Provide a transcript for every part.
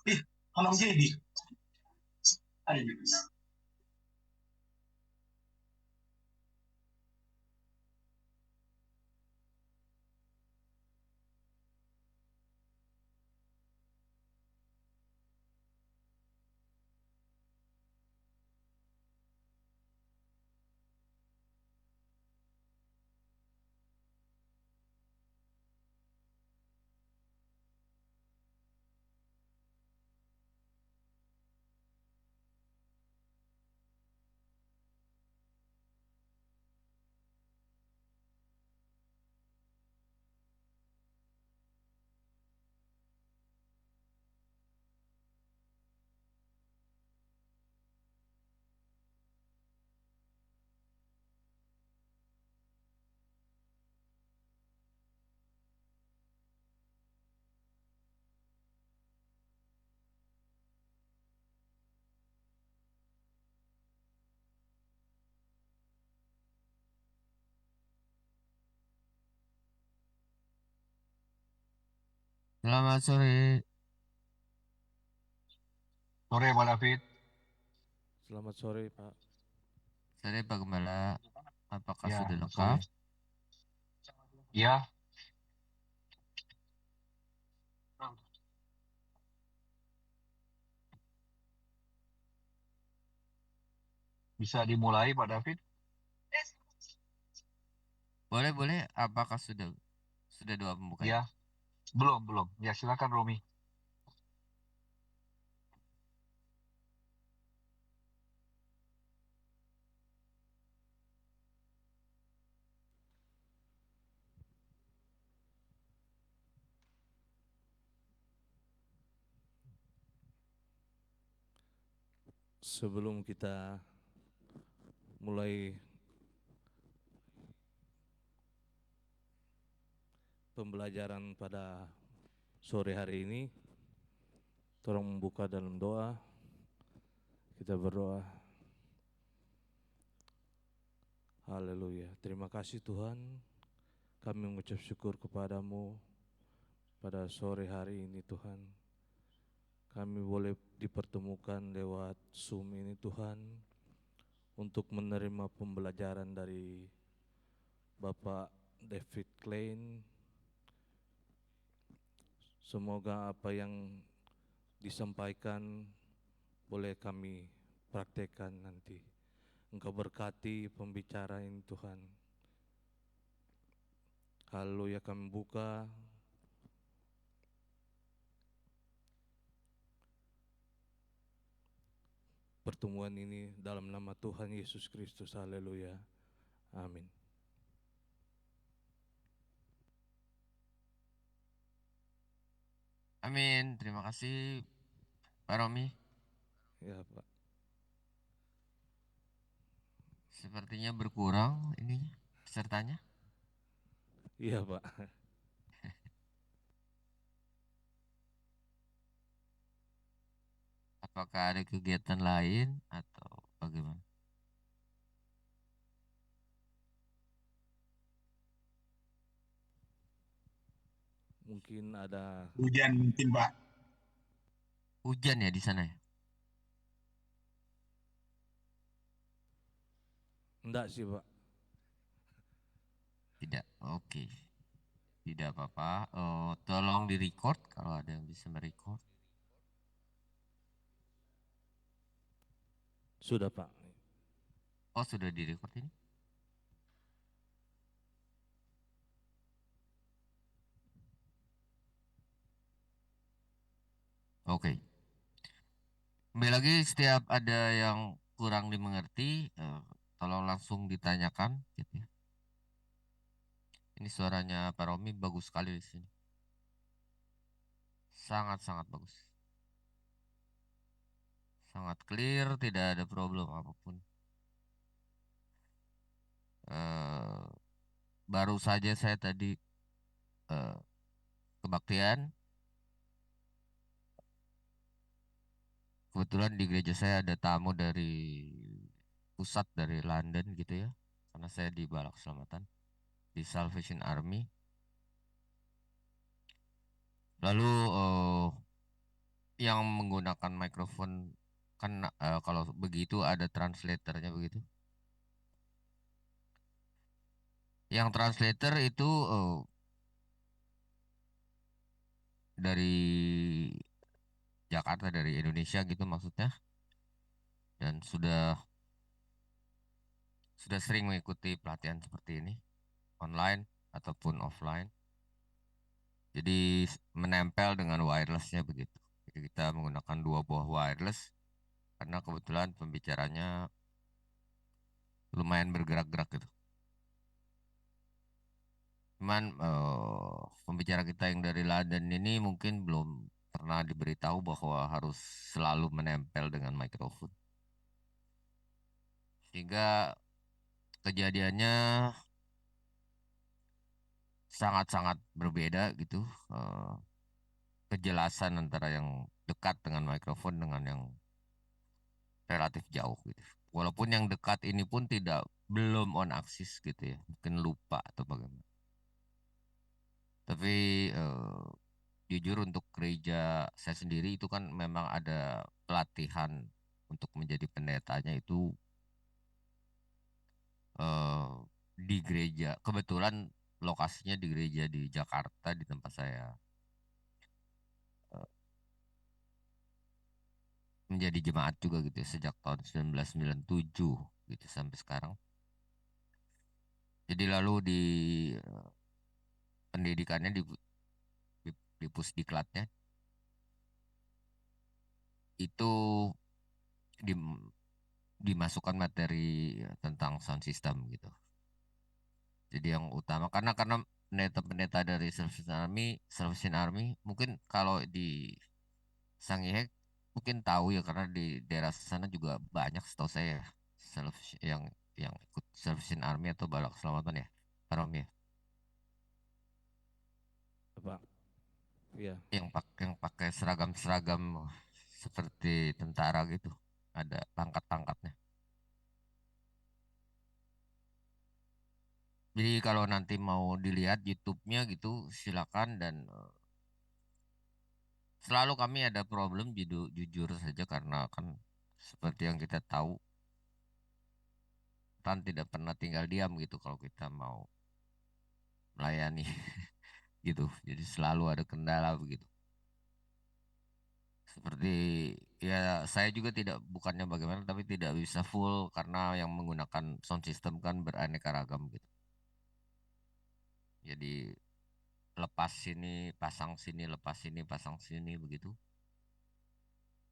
Ih, tolong jadi. Selamat sore. Sore Pak David. Selamat sore, Pak. Sore Pak Gembala. Apakah Ya, sudah sore. lengkap? Ya, bisa dimulai Pak David? Boleh, boleh. Apakah sudah doa pembuka ya? Ya, belum. Ya, silakan Romi. Sebelum kita mulai pembelajaran pada sore hari ini, Tolong membuka dalam doa. Kita berdoa. Haleluya. Terima kasih Tuhan. Kami mengucap syukur kepadamu pada sore hari ini Tuhan. Kami boleh dipertemukan lewat Zoom ini Tuhan, untuk menerima pembelajaran dari Bapak David Klein. Semoga apa yang disampaikan boleh kami praktekkan nanti. Engkau berkati pembicara ini Tuhan. Haleluya, kami buka pertemuan ini dalam nama Tuhan Yesus Kristus. Haleluya. Amin. Amin. Terima kasih Pak Romi. Ya Pak. Sepertinya berkurang ini pesertanya. Iya Pak. Apakah ada kegiatan lain atau bagaimana? Mungkin ada. Hujan mungkin Pak. Hujan ya di sana ya? Enggak sih Pak. Tidak. Oke. Tidak apa-apa. Tolong di-record kalau ada yang bisa merecord. Sudah Pak. Oh, sudah di-record ini? Oke. Kembali lagi, setiap ada yang kurang dimengerti, tolong langsung ditanyakan gitu ya. Ini suaranya Pak Romi bagus sekali di sini. Sangat-sangat bagus. Sangat clear, tidak ada problem apapun. Eh, Baru saja saya tadi eh, kebaktian. Kebetulan di gereja saya ada tamu dari pusat dari London gitu ya. Karena saya di Balak Keselamatan di Salvation Army. Lalu yang menggunakan mikrofon kan kalau begitu ada translatornya begitu. Yang translator itu dari Jakarta, dari Indonesia gitu maksudnya, dan sudah sering mengikuti pelatihan seperti ini online ataupun offline. Jadi menempel dengan wirelessnya begitu. Jadi kita menggunakan dua buah wireless karena kebetulan pembicaranya lumayan bergerak-gerak gitu. Cuman pembicara kita yang dari London ini mungkin belum pernah diberitahu bahwa harus selalu menempel dengan mikrofon. Sehingga kejadiannya sangat-sangat berbeda gitu. Kejelasan antara yang dekat dengan mikrofon dengan yang relatif jauh gitu. Walaupun yang dekat ini pun belum on axis gitu ya. Mungkin lupa atau bagaimana. Tapi jujur untuk gereja saya sendiri itu kan memang ada pelatihan untuk menjadi pendetanya itu eh, di gereja. Kebetulan lokasinya di gereja di Jakarta di tempat saya eh, menjadi jemaat juga gitu ya, sejak tahun 1997 gitu sampai sekarang. Jadi lalu di pendidikannya di Pusdiklatnya itu di- dimasukkan materi tentang sound system gitu. Jadi yang utama karena pendeta-pendeta dari Salvation Army mungkin kalau di Sangihe mungkin tahu ya karena di daerah sana juga banyak setahu saya ya, yang ikut Salvation Army atau Balak Keselamatan ya, Pak Romi ya. Pak. Iya. yang pakai seragam-seragam seperti tentara gitu. Ada pangkat-pangkatnya. Jadi kalau nanti mau dilihat YouTube-nya gitu silakan dan selalu kami ada problem jujur saja karena kan seperti yang kita tahu kan tidak pernah tinggal diam gitu kalau kita mau melayani gitu. Jadi selalu ada kendala begitu. Seperti ya saya juga tidak bukannya bagaimana tapi tidak bisa full karena yang menggunakan sound system kan beraneka ragam gitu. Jadi lepas sini, pasang sini, lepas sini, pasang sini begitu.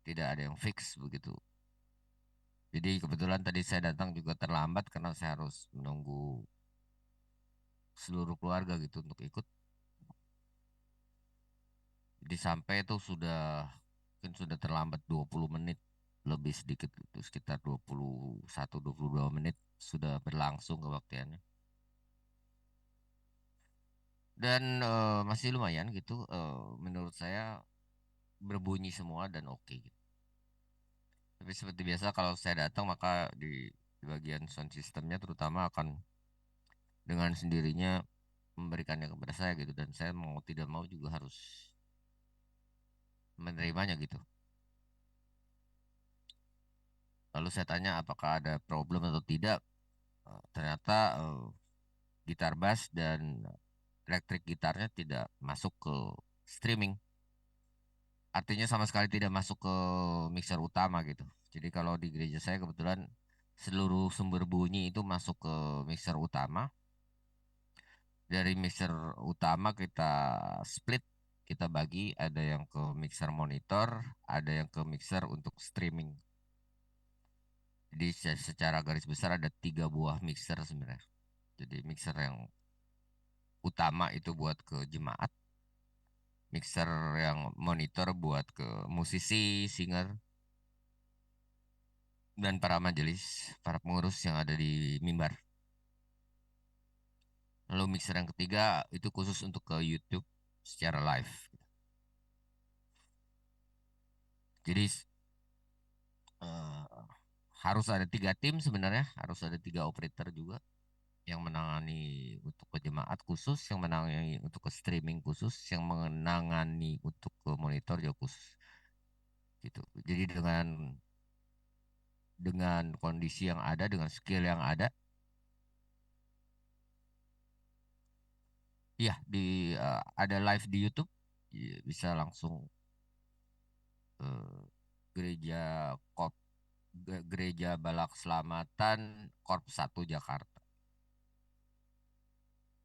Tidak ada yang fix begitu. Jadi kebetulan tadi saya datang juga terlambat karena saya harus menunggu seluruh keluarga gitu untuk ikut. Jadi sampai itu sudah mungkin sudah terlambat 20 menit lebih sedikit gitu, sekitar 21-22 menit sudah berlangsung kebaktiannya. Dan masih lumayan gitu menurut saya berbunyi semua dan oke gitu. Tapi seperti biasa kalau saya datang maka di bagian sound systemnya terutama akan dengan sendirinya memberikannya kepada saya gitu dan saya mau tidak mau juga harus menerimanya gitu. Lalu saya tanya apakah ada problem atau tidak. Ternyata gitar bass dan elektrik gitarnya tidak masuk ke streaming. Artinya sama sekali tidak masuk ke mixer utama gitu. Jadi kalau di gereja saya kebetulan seluruh sumber bunyi itu masuk ke mixer utama. Dari mixer utama kita split, kita bagi, ada yang ke mixer monitor, ada yang ke mixer untuk streaming. Jadi secara garis besar ada 3 buah mixer sebenarnya. Jadi mixer yang utama itu buat ke jemaat, mixer yang monitor buat ke musisi, singer, dan para majelis, para pengurus yang ada di mimbar. Lalu mixer yang ketiga itu khusus untuk ke YouTube secara live. Jadi eh, harus ada 3 tim sebenarnya, harus ada 3 operator juga yang menangani untuk ke jemaat khusus, yang menangani untuk ke streaming khusus, yang menangani untuk ke monitor juga khusus. Gitu. Jadi dengan kondisi yang ada, dengan skill yang ada, ya ada live di YouTube, ya, bisa langsung eh, gereja gereja Balak Selamatan Korp 1 Jakarta.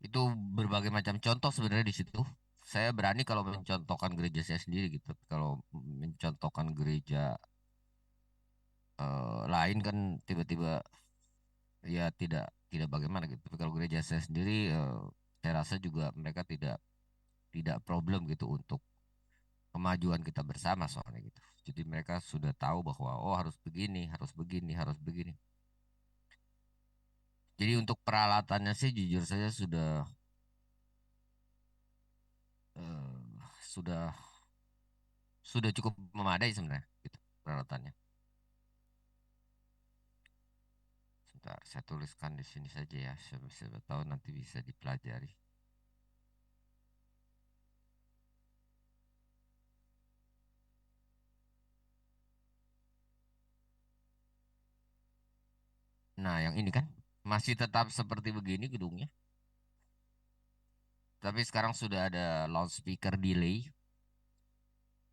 Itu berbagai macam contoh sebenarnya di situ. Saya berani kalau mencontohkan gereja saya sendiri gitu. Kalau mencontohkan gereja lain kan tiba-tiba ya tidak bagaimana gitu. Tapi kalau gereja saya sendiri saya rasa juga mereka tidak tidak problem gitu untuk kemajuan kita bersama soalnya gitu. Jadi mereka sudah tahu bahwa oh harus begini, harus begini, harus begini. Jadi untuk peralatannya sih jujur saja sudah sudah cukup memadai sebenarnya gitu peralatannya. Sebentar, saya tuliskan di sini saja ya. Siapa tahu nanti bisa dipelajari. Nah, yang ini kan masih tetap seperti begini gedungnya. Tapi sekarang sudah ada loudspeaker delay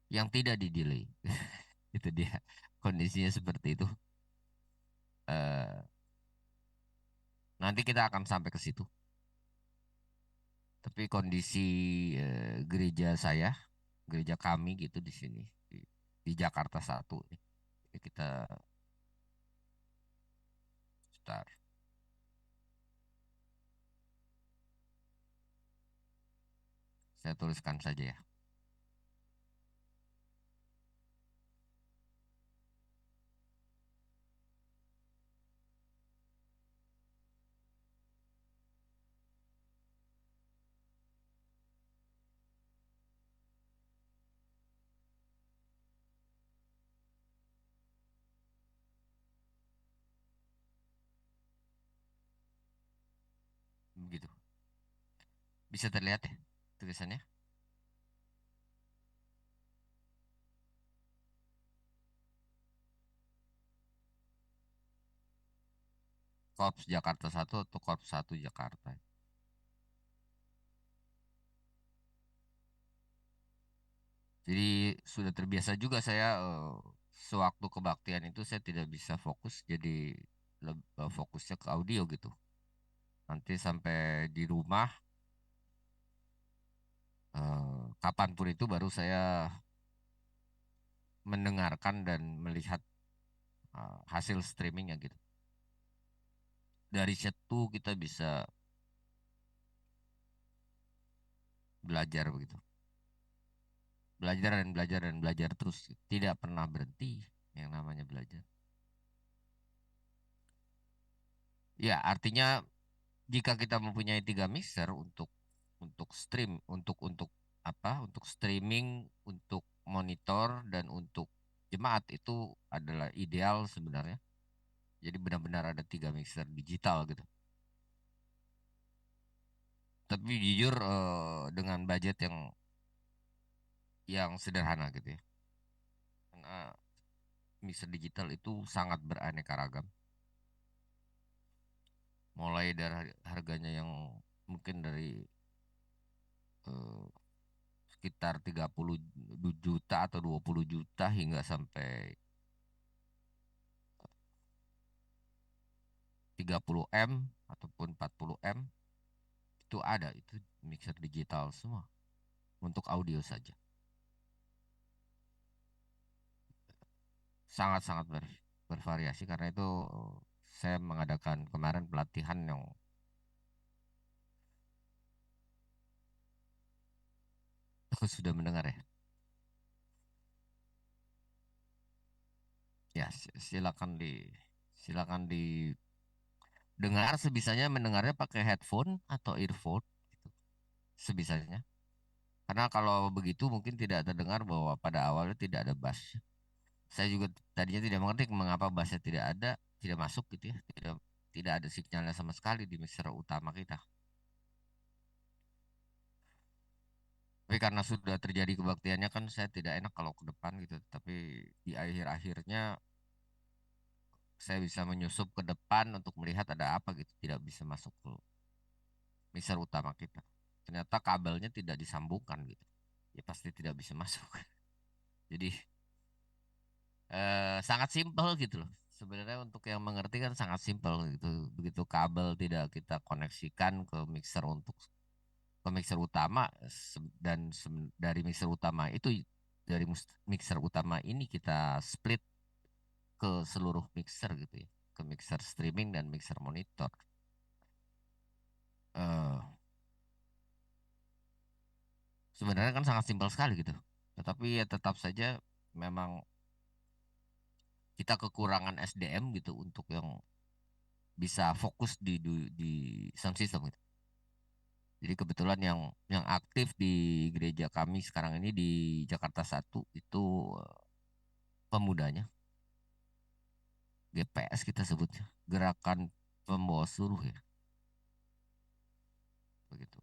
yang tidak di delay. Itu dia kondisinya seperti itu. Eh, Nanti kita akan sampai ke situ. Tapi kondisi gereja saya, gereja kami gitu di sini di Jakarta 1 nih. Ini kita start. Saya tuliskan saja ya. Bisa terlihat ya tulisannya? Korps Jakarta 1 atau Korps 1 Jakarta. Jadi sudah terbiasa juga saya sewaktu kebaktian itu saya tidak bisa fokus jadi fokusnya ke audio gitu. Nanti sampai di rumah kapanpun itu baru saya mendengarkan dan melihat hasil streamingnya gitu. Dari situ kita bisa belajar begitu. Belajar dan belajar dan belajar terus. Tidak pernah berhenti yang namanya belajar. Ya, artinya jika kita mempunyai 3 mixer untuk stream, untuk apa? Untuk streaming, untuk monitor dan untuk jemaat itu adalah ideal sebenarnya. Jadi benar-benar ada 3 mixer digital gitu. Tapi jujur dengan budget yang sederhana gitu ya. Karena mixer digital itu sangat beraneka ragam. Mulai dari harganya yang mungkin dari eh, sekitar 30 juta atau 20 juta hingga sampai 30 M ataupun 40 M itu ada, itu mixer digital semua untuk audio saja. Sangat-sangat bervariasi karena itu saya mengadakan kemarin pelatihan yang aku sudah mendengar ya. Ya, silakan didengar sebisanya, mendengarnya pakai headphone atau earphone gitu. Sebisanya. Karena kalau begitu mungkin tidak terdengar bahwa pada awalnya tidak ada bass. Saya juga tadinya tidak mengerti mengapa bassnya tidak ada, tidak masuk gitu ya, tidak ada sinyalnya sama sekali di mixer utama kita. Tapi karena sudah terjadi kebaktiannya kan saya tidak enak kalau ke depan gitu. Tapi di akhir-akhirnya saya bisa menyusup ke depan untuk melihat ada apa gitu. Tidak bisa masuk ke mixer utama kita. Ternyata kabelnya tidak disambungkan gitu. Ya pasti tidak bisa masuk. Jadi sangat simpel gitu loh. Sebenarnya untuk yang mengerti kan sangat simpel gitu. Begitu kabel tidak kita koneksikan ke mixer utama dari mixer utama itu dari mixer utama ini kita split ke seluruh mixer gitu ya. Ke mixer streaming dan mixer monitor. eh Sebenarnya kan sangat simpel sekali gitu. Tetapi ya tetap saja memang kita kekurangan SDM gitu untuk yang bisa fokus di sound system gitu. Jadi kebetulan yang aktif di gereja kami sekarang ini di Jakarta 1 itu pemudanya, GPS kita sebutnya, Gerakan Pembawa Suruh ya, begitu.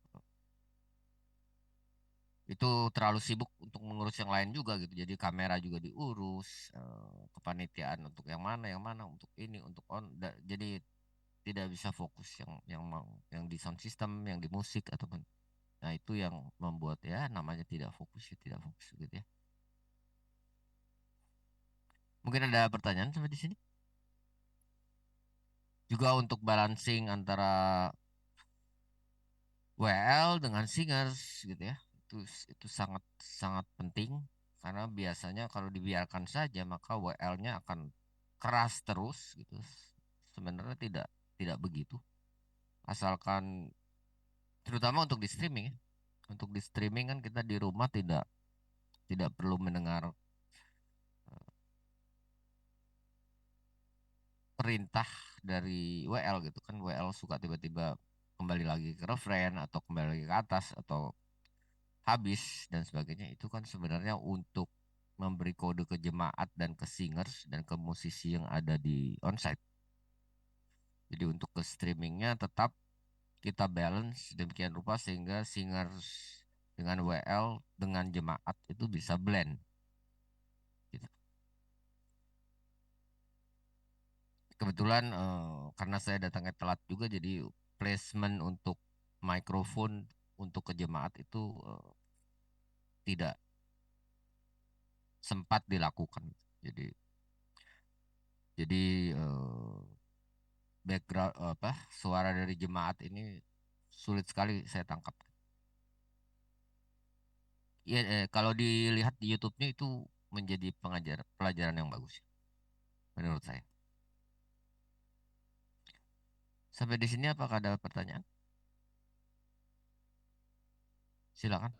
Itu terlalu sibuk untuk mengurus yang lain juga gitu. Jadi kamera juga diurus, kepanitiaan untuk yang mana, untuk ini, untuk jadi tidak bisa fokus yang di sound system, yang di musik ataupun. Nah, itu yang membuat ya namanya tidak fokus ya, tidak fokus gitu ya. Mungkin ada pertanyaan sampai di sini? Juga untuk balancing antara WL dengan singers gitu ya. Itu sangat sangat penting karena biasanya kalau dibiarkan saja maka WL-nya akan keras terus gitu. Sebenarnya tidak begitu. Asalkan terutama untuk di streaming ya. Untuk di streaming kan kita di rumah tidak tidak perlu mendengar perintah dari WL gitu kan. WL suka tiba-tiba kembali lagi ke refrein atau kembali lagi ke atas atau habis dan sebagainya. Itu kan sebenarnya untuk memberi kode ke jemaat dan ke singers dan ke musisi yang ada di onsite. Jadi untuk ke streamingnya tetap kita balance demikian rupa sehingga singers dengan WL dengan jemaat itu bisa blend gitu. Kebetulan karena saya datangnya telat juga jadi placement untuk mikrofon untuk ke jemaat itu tidak sempat dilakukan. Jadi background suara dari jemaat ini sulit sekali saya tangkap. Ya, kalau dilihat di YouTube-nya itu menjadi pelajaran yang bagus menurut saya. Sampai di sini apakah ada pertanyaan? Silakan.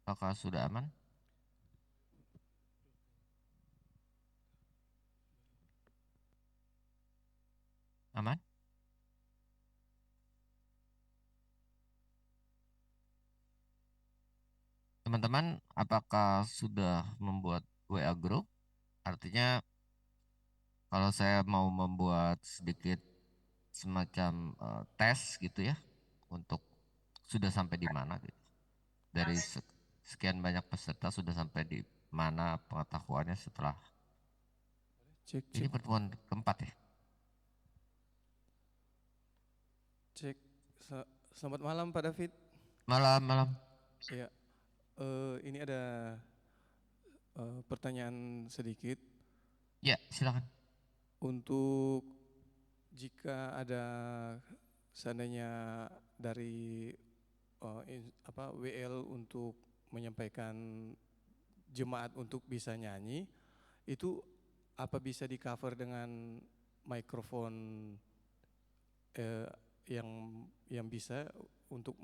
Apakah sudah aman? Aman? Teman-teman, apakah sudah membuat WA group? Artinya kalau saya mau membuat sedikit semacam tes gitu ya untuk sudah sampai di mana gitu. Dari sekian banyak peserta sudah sampai di mana pengetahuannya setelah Cek, ini cek, pertemuan keempat ya. cek. Selamat malam Pak David. Malam. Ya, ini ada pertanyaan sedikit. Ya, silakan. Untuk jika ada seandainya dari WL untuk menyampaikan jemaat untuk bisa nyanyi, itu apa bisa di cover dengan mikrofon yang bisa untuk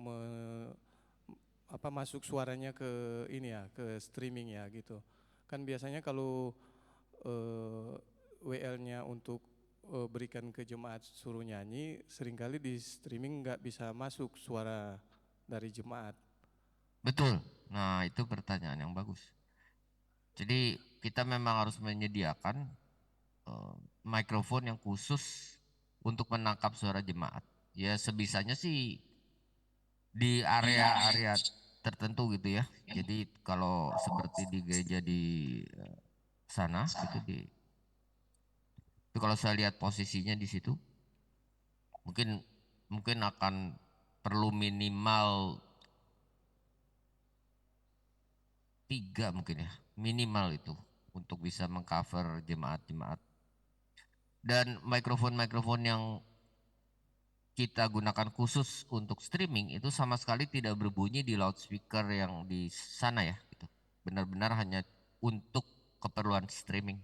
masuk suaranya ke ini ya, ke streaming ya gitu. Kan biasanya kalau WL-nya untuk berikan ke jemaat suruh nyanyi, seringkali di streaming nggak bisa masuk suara dari jemaat. Betul. Nah, itu pertanyaan yang bagus. Jadi kita memang harus menyediakan mikrofon yang khusus untuk menangkap suara jemaat. Ya sebisanya sih di area-area tertentu gitu ya. Jadi kalau seperti di gereja di sana gitu itu kalau saya lihat posisinya di situ mungkin mungkin akan perlu minimal 3 mungkin ya minimal itu untuk bisa mengcover jemaat-jemaat dan mikrofon-mikrofon yang kita gunakan khusus untuk streaming itu sama sekali tidak berbunyi di loudspeaker yang di sana ya gitu. Benar-benar hanya untuk keperluan streaming.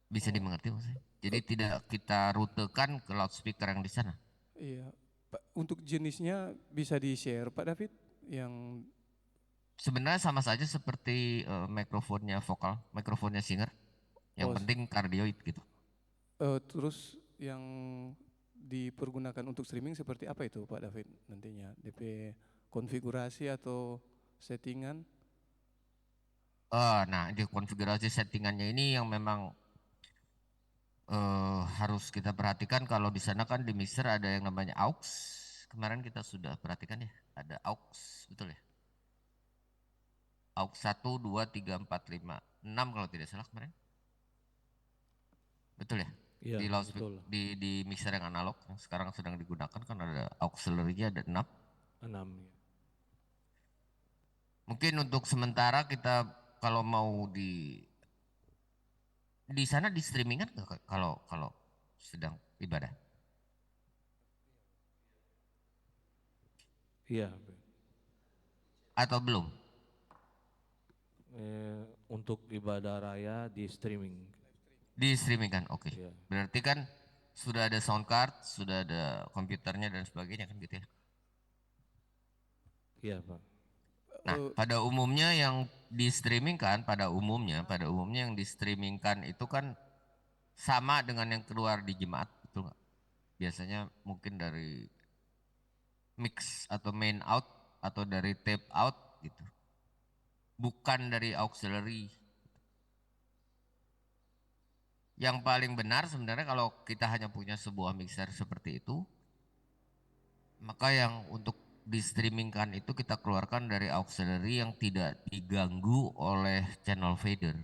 Bisa dimengerti maksudnya? Jadi tidak kita rutekan ke loudspeaker yang di sana. Iya, Pak, untuk jenisnya bisa di-share Pak David yang Sebenarnya sama saja seperti mikrofonnya vokal, mikrofonnya singer. Yang Oh, penting kardioid gitu. terus yang dipergunakan untuk streaming seperti apa itu Pak David nantinya? DP konfigurasi atau settingan? Nah di konfigurasi settingannya ini yang memang harus kita perhatikan kalau di sana kan di mixer ada yang namanya aux. Kemarin kita sudah perhatikan ya, ada aux, betul ya? Aux 1, 2, 3, 4, 5, 6 kalau tidak salah kemarin. Betul ya? Iya, Di loudspeaker, betul. di mixer yang analog yang sekarang sedang digunakan kan ada auxiliary-nya ada 6. 6. Ya. Mungkin untuk sementara kita kalau mau di sana di streamingan nggak Kak? Kalau sedang ibadah Iya. atau belum? Untuk ibadah raya di streaming. Di streaming kan, oke. Iya. Berarti kan sudah ada sound card, sudah ada komputernya dan sebagainya kan gitu ya. Iya, Pak. Nah, pada umumnya yang di streaming kan, pada umumnya yang di streamingkan itu kan sama dengan yang keluar di jemaat, betul nggak? Biasanya mungkin dari mix atau main out atau dari tape out gitu. Bukan dari auxiliary. Yang paling benar sebenarnya kalau kita hanya punya sebuah mixer seperti itu, maka yang untuk di streamingkan itu kita keluarkan dari auxiliary yang tidak diganggu oleh channel fader.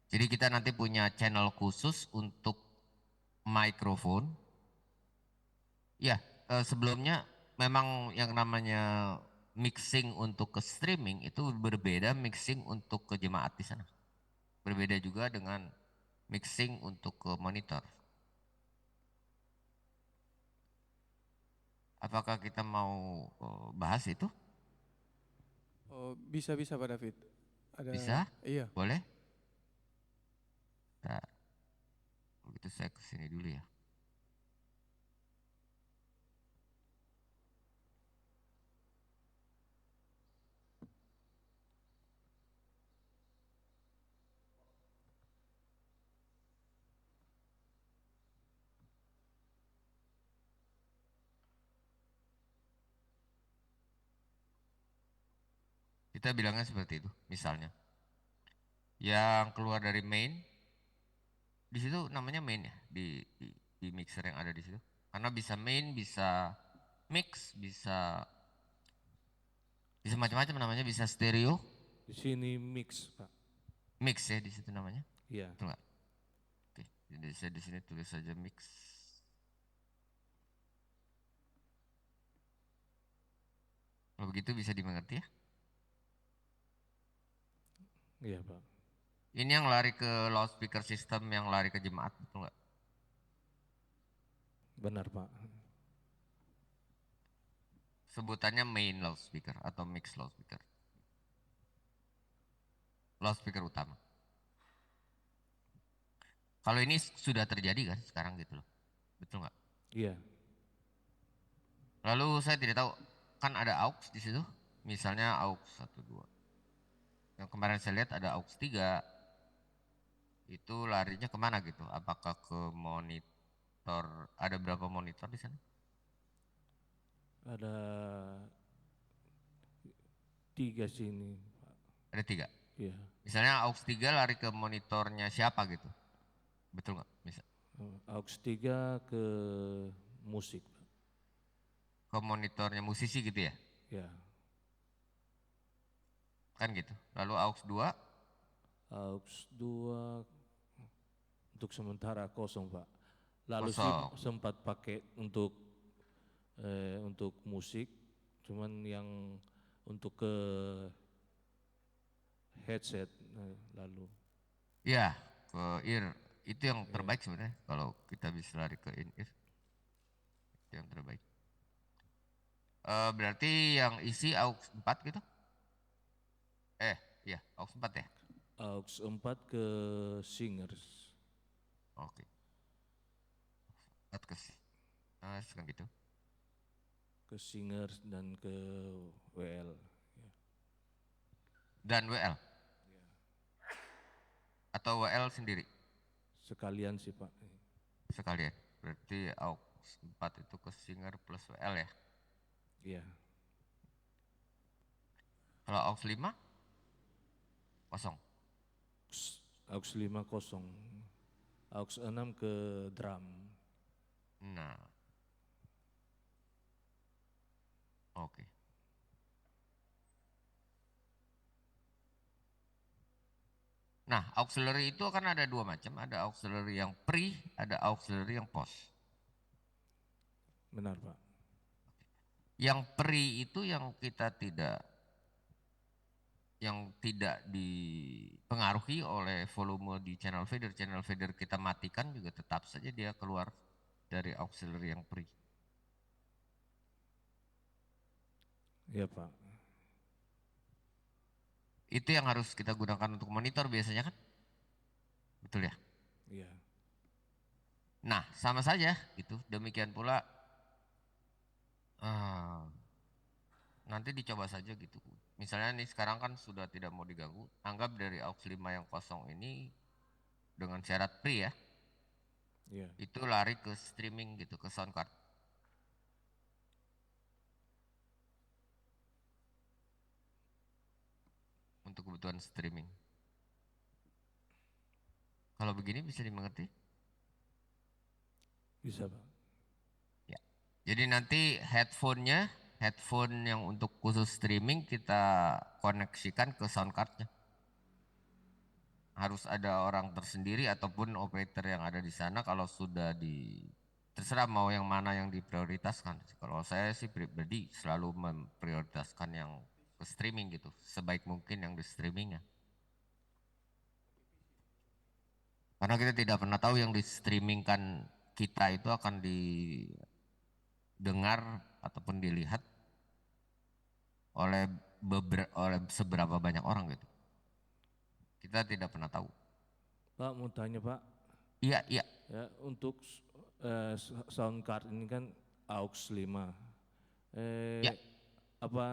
Jadi kita nanti punya channel khusus untuk mikrofon. Ya, sebelumnya memang yang namanya mixing untuk ke streaming itu berbeda mixing untuk ke jemaat di sana. Berbeda juga dengan mixing untuk ke monitor. Apakah kita mau bahas itu? Oh, bisa Pak David. Ada, Bisa? iya. Boleh? Nah, begitu saya ke sini dulu ya. Kita bilangnya seperti itu, misalnya. Yang keluar dari main, di situ namanya main ya, di mixer yang ada di situ. Karena bisa main, bisa mix, bisa macam-macam namanya, bisa stereo, Di sini mix, Pak. mix ya di situ namanya. Iya. Betul nggak? Oke, jadi saya di sini tulis saja mix. Kalau begitu bisa dimengerti ya. Iya, Pak. Ini yang lari ke loudspeaker system, yang lari ke jemaat, betul nggak? Benar, Pak. Sebutannya main loudspeaker atau mix loudspeaker. Loudspeaker utama. Kalau ini sudah terjadi kan sekarang gitu loh. Betul nggak? Iya. Lalu saya tidak tahu, kan ada aux di situ. Misalnya aux 1, 2. Yang kemarin saya lihat ada aux 3. Itu larinya kemana gitu? Apakah ke monitor? Ada berapa monitor di sana? Ada 3 sini, Pak. Ada 3. Iya. Misalnya aux 3 lari ke monitornya siapa gitu? Betul nggak? Misal Aux 3 ke musik, Pak. ke monitornya musisi gitu ya? Ya. Kan gitu. Lalu aux 2 Aux 2 untuk sementara kosong, Pak. Lalu sih kosong. sempat pakai untuk musik, cuman yang untuk ke headset lalu. Ya, ke ear. Itu yang terbaik sebenarnya kalau kita bisa lari ke in ear. Itu yang terbaik. Berarti yang isi aux 4 gitu? Iya, aux 4 ya? Aux 4 ke singers. Oke. 4 ke kan gitu. Ke singers dan ke WL. Ya. Dan WL? Atau WL sendiri? Sekalian sih, Pak. Sekalian. Berarti aux 4 itu ke singer plus WL ya? Iya. Kalau aux 5? Kosong. Aux 5 kosong. Aux 6 ke drum. Nah. Oke. Nah, auxiliary itu kan ada 2 macam. Ada auxiliary yang pre, ada auxiliary yang post. Benar, Pak. Yang pre itu yang kita tidak dipengaruhi oleh volume di channel fader. Channel fader kita matikan juga tetap saja dia keluar dari auxiliary yang pre. Iya, Pak. Itu yang harus kita gunakan untuk monitor biasanya kan? Betul ya? Iya. Nah, sama saja gitu. Demikian pula nanti dicoba saja gitu. Misalnya nih sekarang kan sudah tidak mau diganggu. Anggap dari aux 5 yang kosong ini dengan syarat pre ya. Iya. Itu lari ke streaming gitu, ke sound card. Untuk kebutuhan streaming. Kalau begini bisa dimengerti? Bisa Pak. Ya. Jadi nanti headphone yang untuk khusus streaming kita koneksikan ke sound cardnya. Harus ada orang tersendiri ataupun operator yang ada di sana kalau sudah terserah mau yang mana yang diprioritaskan. Kalau saya sih pribadi selalu memprioritaskan yang ke streaming gitu, sebaik mungkin yang di streamingnya. Karena kita tidak pernah tahu yang di streamingkan kita itu akan didengar ataupun dilihat oleh seberapa banyak orang gitu. Kita tidak pernah tahu. Pak mau tanya Pak, Iya, iya. ya untuk sound card ini kan AUX 5. Ya. Apa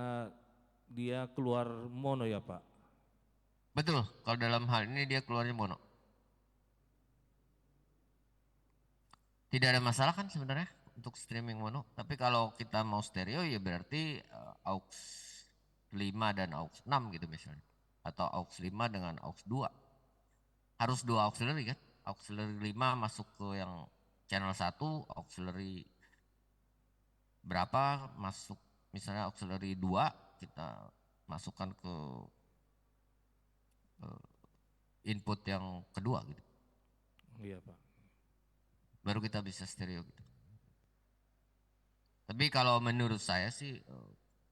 dia keluar mono ya Pak? Betul, kalau dalam hal ini dia keluarnya mono. Tidak ada masalah kan sebenarnya untuk streaming mono. Tapi kalau kita mau stereo ya berarti AUX 5 dan AUX 6 gitu misalnya. Atau AUX 5 dengan AUX 2. Harus dua auxiliary kan. Auxiliary 5 masuk ke yang channel 1, auxiliary berapa masuk misalnya auxiliary 2 kita masukkan ke input yang kedua gitu. Iya Pak. Baru kita bisa stereo gitu. Tapi kalau menurut saya sih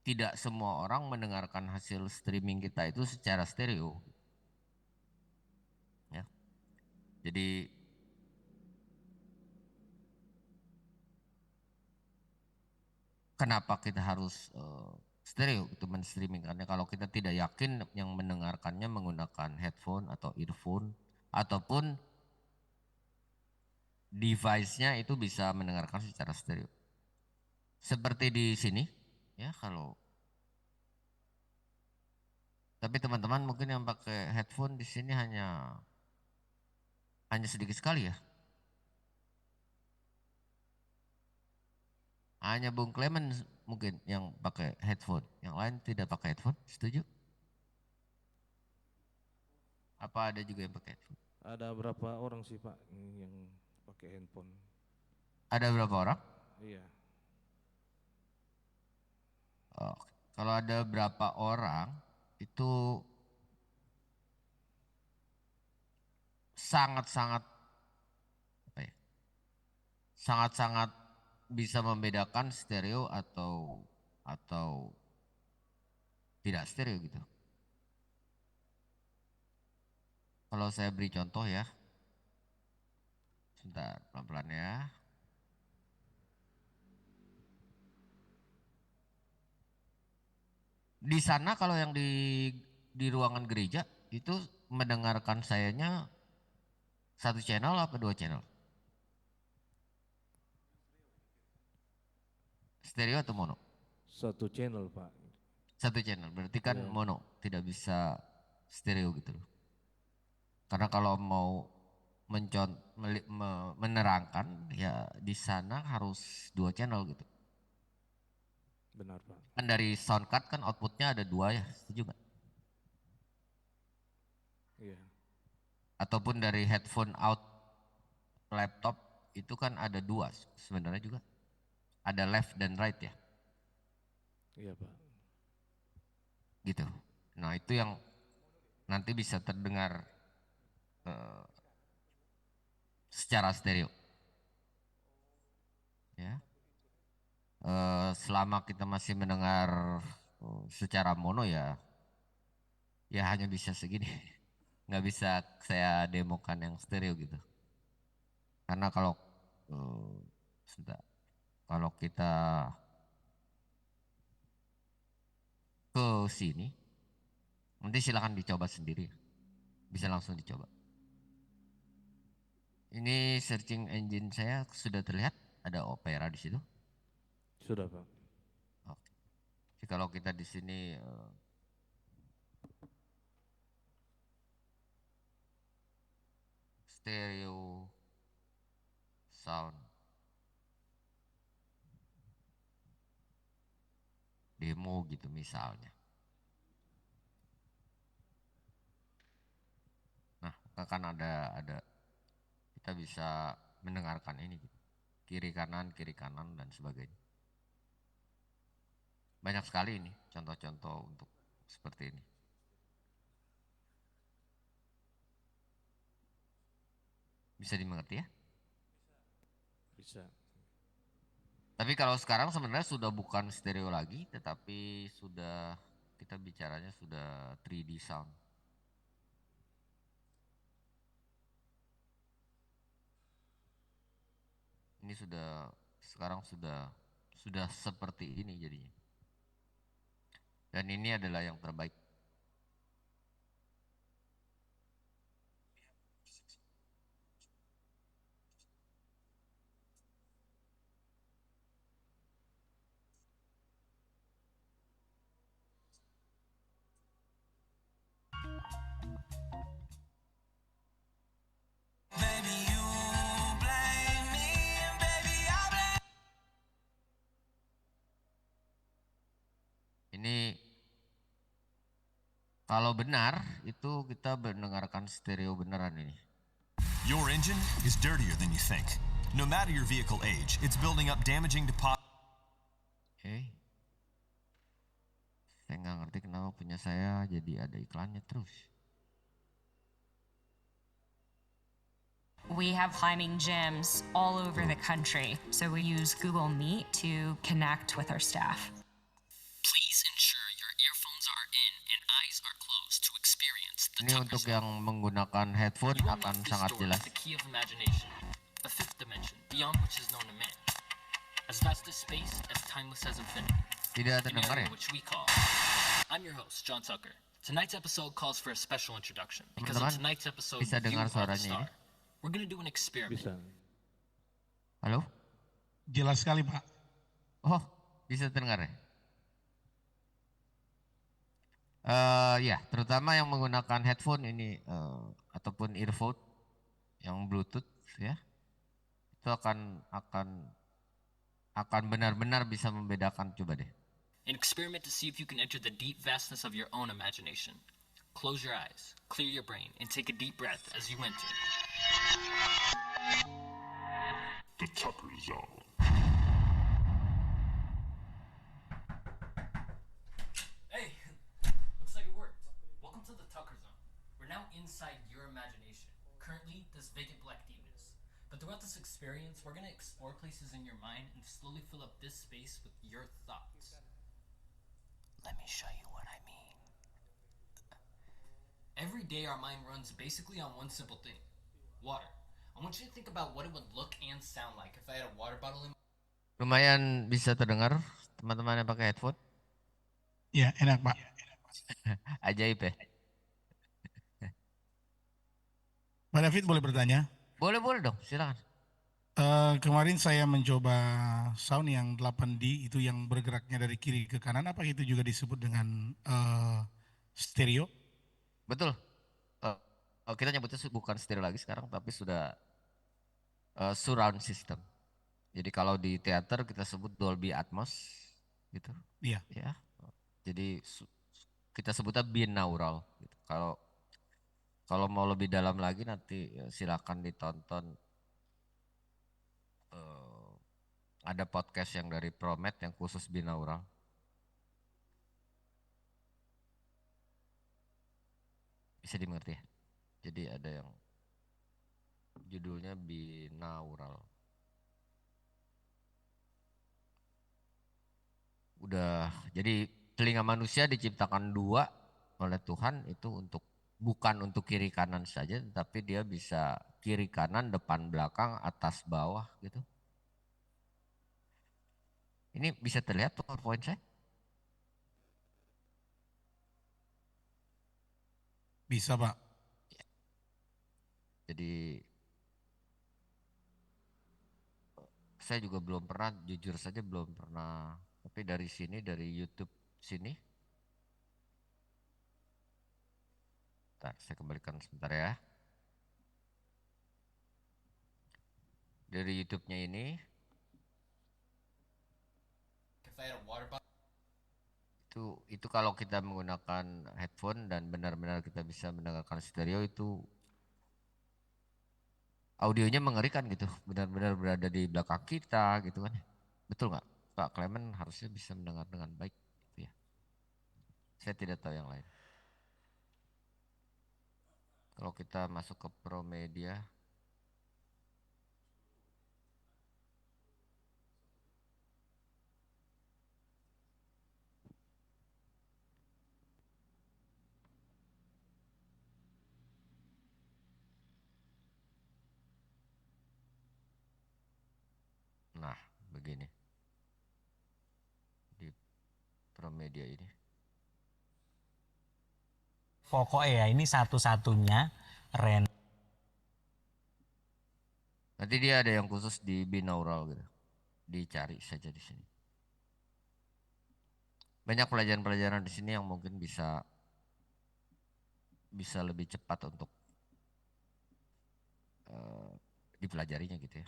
tidak semua orang mendengarkan hasil streaming kita itu secara stereo. Ya. Jadi kenapa kita harus stereo itu men-streaming? Karena kalau kita tidak yakin yang mendengarkannya menggunakan headphone atau earphone ataupun device-nya itu bisa mendengarkan secara stereo. Seperti di sini, ya kalau. Tapi teman-teman mungkin yang pakai headphone di sini hanya sedikit sekali ya. Hanya Bung Clement mungkin yang pakai headphone, yang lain tidak pakai headphone. Setuju? Apa ada juga yang pakai headphone? Ada berapa orang sih Pak ini yang pakai handphone? Ada berapa orang? Iya. Oh, kalau ada berapa orang itu sangat-sangat apa ya? Sangat-sangat bisa membedakan stereo atau tidak stereo gitu. Kalau saya beri contoh ya. Sebentar, pelan-pelan ya. Di sana kalau yang di ruangan gereja itu mendengarkan sayanya satu channel apa dua channel? Stereo atau mono? Satu channel Pak. Satu channel, berarti kan Iya. mono, tidak bisa stereo gitu loh. Karena kalau mau menerangkan ya di sana harus dua channel gitu. Benar Pak. Kan dari sound card kan outputnya ada dua ya, setuju nggak? Iya. Ataupun dari headphone out laptop itu kan ada dua sebenarnya juga. Ada left dan right ya. Iya Pak. Gitu. Nah itu yang nanti bisa terdengar secara stereo. Ya. Selama kita masih mendengar secara mono ya hanya bisa segini. Nggak bisa saya demokan yang stereo gitu. Karena kalau kalau kita ke sini, nanti silakan dicoba sendiri. Bisa langsung dicoba. Ini searching engine saya sudah terlihat, ada Opera di situ. Sudah Pak. Oke. Jadi kalau kita di sini stereo sound demo gitu misalnya. Nah, kan ada kita bisa mendengarkan ini gitu. Kiri kanan dan sebagainya. Banyak sekali ini contoh-contoh untuk seperti ini. Bisa dimengerti ya? Bisa. Tapi kalau sekarang sebenarnya sudah bukan stereo lagi, tetapi sudah kita bicaranya sudah 3D sound. Ini sekarang sudah seperti ini jadinya. Dan ini adalah yang terbaik. Ini kalau benar itu kita mendengarkan stereo beneran ini. Your engine is dirtier than you think. No matter your vehicle age, it's building up damaging deposits. Saya nggak ngerti kenapa punya saya jadi ada iklannya terus. We have climbing gyms all over the country, so we use Google Meet to connect with our staff. Please ensure your earphones are in and eyes are closed to experience the Ini Tucker untuk Zone. yang menggunakan headphone You akan unlock this sangat door jelas. with the key of imagination, a fifth dimension beyond which is known to man, as vast as space, as timeless as infinity. Tidak An terdengar area ya? which we call. I'm your host, John Tucker. Tonight's episode calls for a special introduction because in Teman-teman, tonight's episode bisa you dengar are the suaranya star. ini? We're gonna do an experiment. Bisa. Halo? Jelas sekali Pak. Oh, bisa terdengar ya? Ya, terutama yang menggunakan headphone ini ataupun earphone yang Bluetooth ya, itu akan benar-benar bisa membedakan. Coba deh. An experiment to see if you can enter the deep vastness of your own imagination. Close your eyes, clear your brain, and take a deep breath as you enter. The Tucker Zone. Hey, looks like it worked. Welcome to the Tucker Zone. We're now inside your imagination. Currently, this vacant black demon is. But throughout this experience, we're gonna explore places in your mind and slowly fill up this space with your thoughts. Let me show you what I mean. Every day our mind runs basically on one simple thing. Water. I want you to think about what it would look and sound like if I had a water bottle in. Lumayan bisa terdengar teman-teman yang pakai headphone? Ya enak Pak. Ajaib ya? Pak David boleh bertanya? Boleh dong, silakan. Kemarin saya mencoba sound yang 8D itu yang bergeraknya dari kiri ke kanan, apa itu juga disebut dengan stereo? Betul. Kita nyebutnya bukan stereo lagi sekarang, tapi sudah surround system. Jadi kalau di teater kita sebut Dolby Atmos, gitu. Iya. Ya. Jadi kita sebutnya binaural. Gitu. Kalau mau lebih dalam lagi nanti silakan ditonton. Ada podcast yang dari Promet yang khusus binaural. Bisa dimengerti ya? Jadi ada yang judulnya binaural. Jadi telinga manusia diciptakan dua oleh Tuhan itu bukan untuk kiri kanan saja, tetapi dia bisa kiri kanan, depan belakang, atas bawah gitu. Ini bisa terlihat PowerPoint saya? Bisa Pak. Jadi saya juga belum pernah, jujur saja belum pernah. Tapi dari YouTube sini. Bentar, saya kembalikan sebentar ya. Dari YouTube-nya ini. Itu kalau kita menggunakan headphone. dan benar-benar kita bisa mendengarkan stereo itu audionya mengerikan gitu, benar-benar berada di belakang kita gitu kan. Betul nggak? Pak Clement harusnya bisa mendengar dengan baik gitu ya. Saya tidak tahu yang lain. Kalau kita masuk ke Promedia, nah begini di Promedia ini. Pokoknya ya ini satu-satunya Ren. Nanti dia ada yang khusus di binaural gitu. Dicari saja di sini. Banyak pelajaran-pelajaran di sini yang mungkin bisa lebih cepat untuk dipelajarinya gitu ya.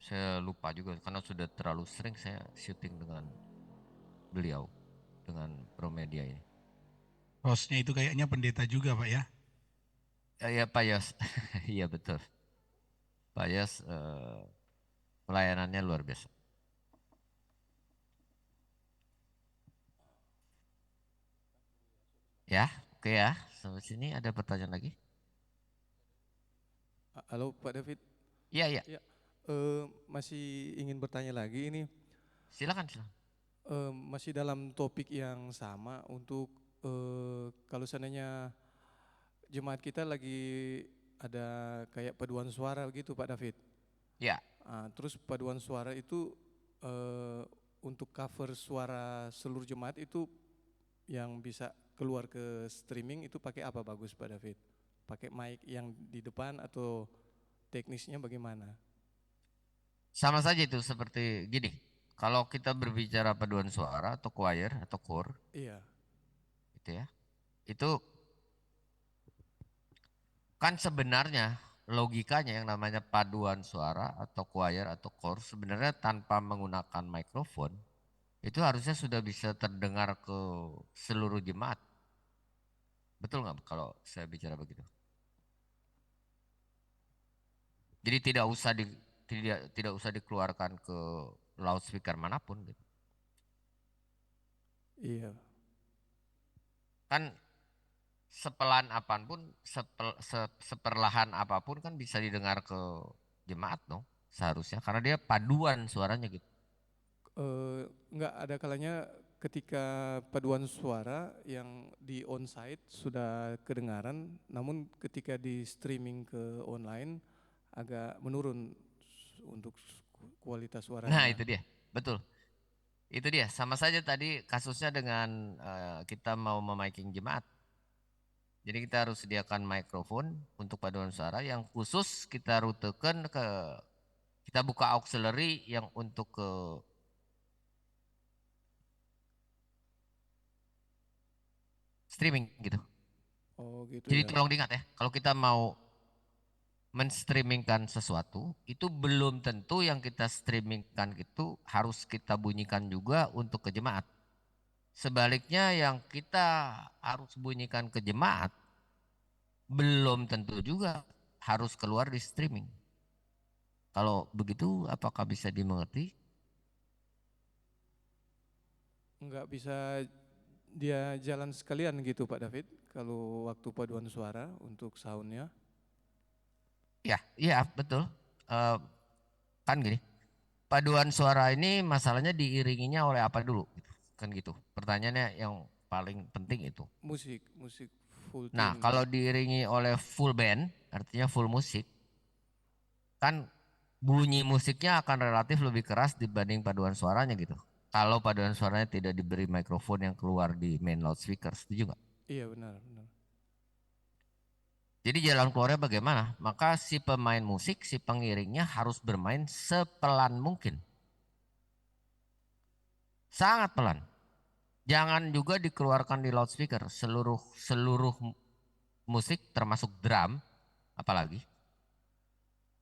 Saya lupa juga karena sudah terlalu sering saya syuting dengan beliau, dengan Promedia ini. Hostnya itu kayaknya pendeta juga Pak ya. Ya Pak Yos, iya betul. Pak Yos pelayanannya luar biasa. Ya, oke ya. Sampai sini ada pertanyaan lagi? Halo Pak David. Iya, iya. Ya, masih ingin bertanya lagi ini. Silakan, silakan. Masih dalam topik yang sama untuk kalau seandainya jemaat kita lagi ada kayak paduan suara gitu Pak David. Ya. Terus paduan suara itu untuk cover suara seluruh jemaat itu yang bisa keluar ke streaming itu pakai apa bagus Pak David? Pakai mic yang di depan atau teknisnya bagaimana? Sama saja itu seperti gini. Kalau kita berbicara paduan suara atau choir atau core, Iya. gitu ya. Itu kan sebenarnya logikanya yang namanya paduan suara atau choir atau core sebenarnya tanpa menggunakan mikrofon itu harusnya sudah bisa terdengar ke seluruh jemaat. Betul nggak kalau saya bicara begitu? Jadi tidak usah dikeluarkan ke loudspeaker manapun gitu. Iya. Kan sepelan apapun, seperlahan apapun kan bisa didengar ke jemaat dong seharusnya karena dia paduan suaranya gitu. Enggak ada kalanya ketika paduan suara yang di onsite sudah kedengaran, namun ketika di streaming ke online agak menurun untuk kualitas suaranya. Nah itu dia, betul. Itu dia, sama saja tadi kasusnya dengan kita mau memiking jemaat. Jadi kita harus sediakan mikrofon untuk paduan suara yang khusus kita rutekan kita buka auxiliary yang untuk ke streaming gitu. Oh gitu Jadi ya. tolong diingat ya, kalau kita mau menstreamingkan sesuatu, itu belum tentu yang kita streamingkan itu harus kita bunyikan juga untuk ke jemaat. Sebaliknya yang kita harus bunyikan ke jemaat, belum tentu juga harus keluar di streaming. Kalau begitu apakah bisa dimengerti? Enggak bisa dia jalan sekalian gitu Pak David kalau waktu paduan suara untuk soundnya. Ya, iya betul. Kan gini, paduan suara ini masalahnya diiringinya oleh apa dulu? Kan gitu. Pertanyaannya yang paling penting itu. Musik full Nah, tune. kalau diiringi oleh full band, artinya full musik, kan bunyi musiknya akan relatif lebih keras dibanding paduan suaranya gitu. Kalau paduan suaranya tidak diberi mikrofon yang keluar di main loudspeaker, setuju nggak? Iya benar. Jadi jalan keluarnya bagaimana? Maka si pemain musik, si pengiringnya harus bermain sepelan mungkin. Sangat pelan. Jangan juga dikeluarkan di loudspeaker. Seluruh musik termasuk drum apalagi.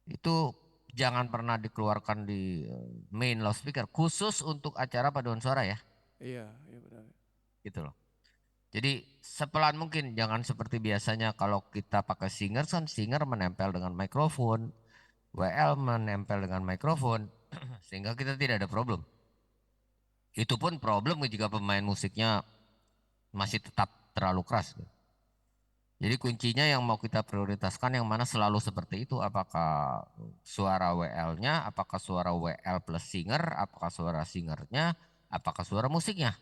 Itu jangan pernah dikeluarkan di main loudspeaker. Khusus untuk acara paduan suara ya. Iya benar. Gitu loh. Jadi sepelan mungkin, jangan seperti biasanya kalau kita pakai Singer kan Singer menempel dengan mikrofon, WL menempel dengan mikrofon, sehingga kita tidak ada problem. Itu pun problem jika pemain musiknya masih tetap terlalu keras. Jadi kuncinya yang mau kita prioritaskan yang mana selalu seperti itu. Apakah suara WL-nya, apakah suara WL plus Singer, apakah suara Singernya, apakah suara musiknya.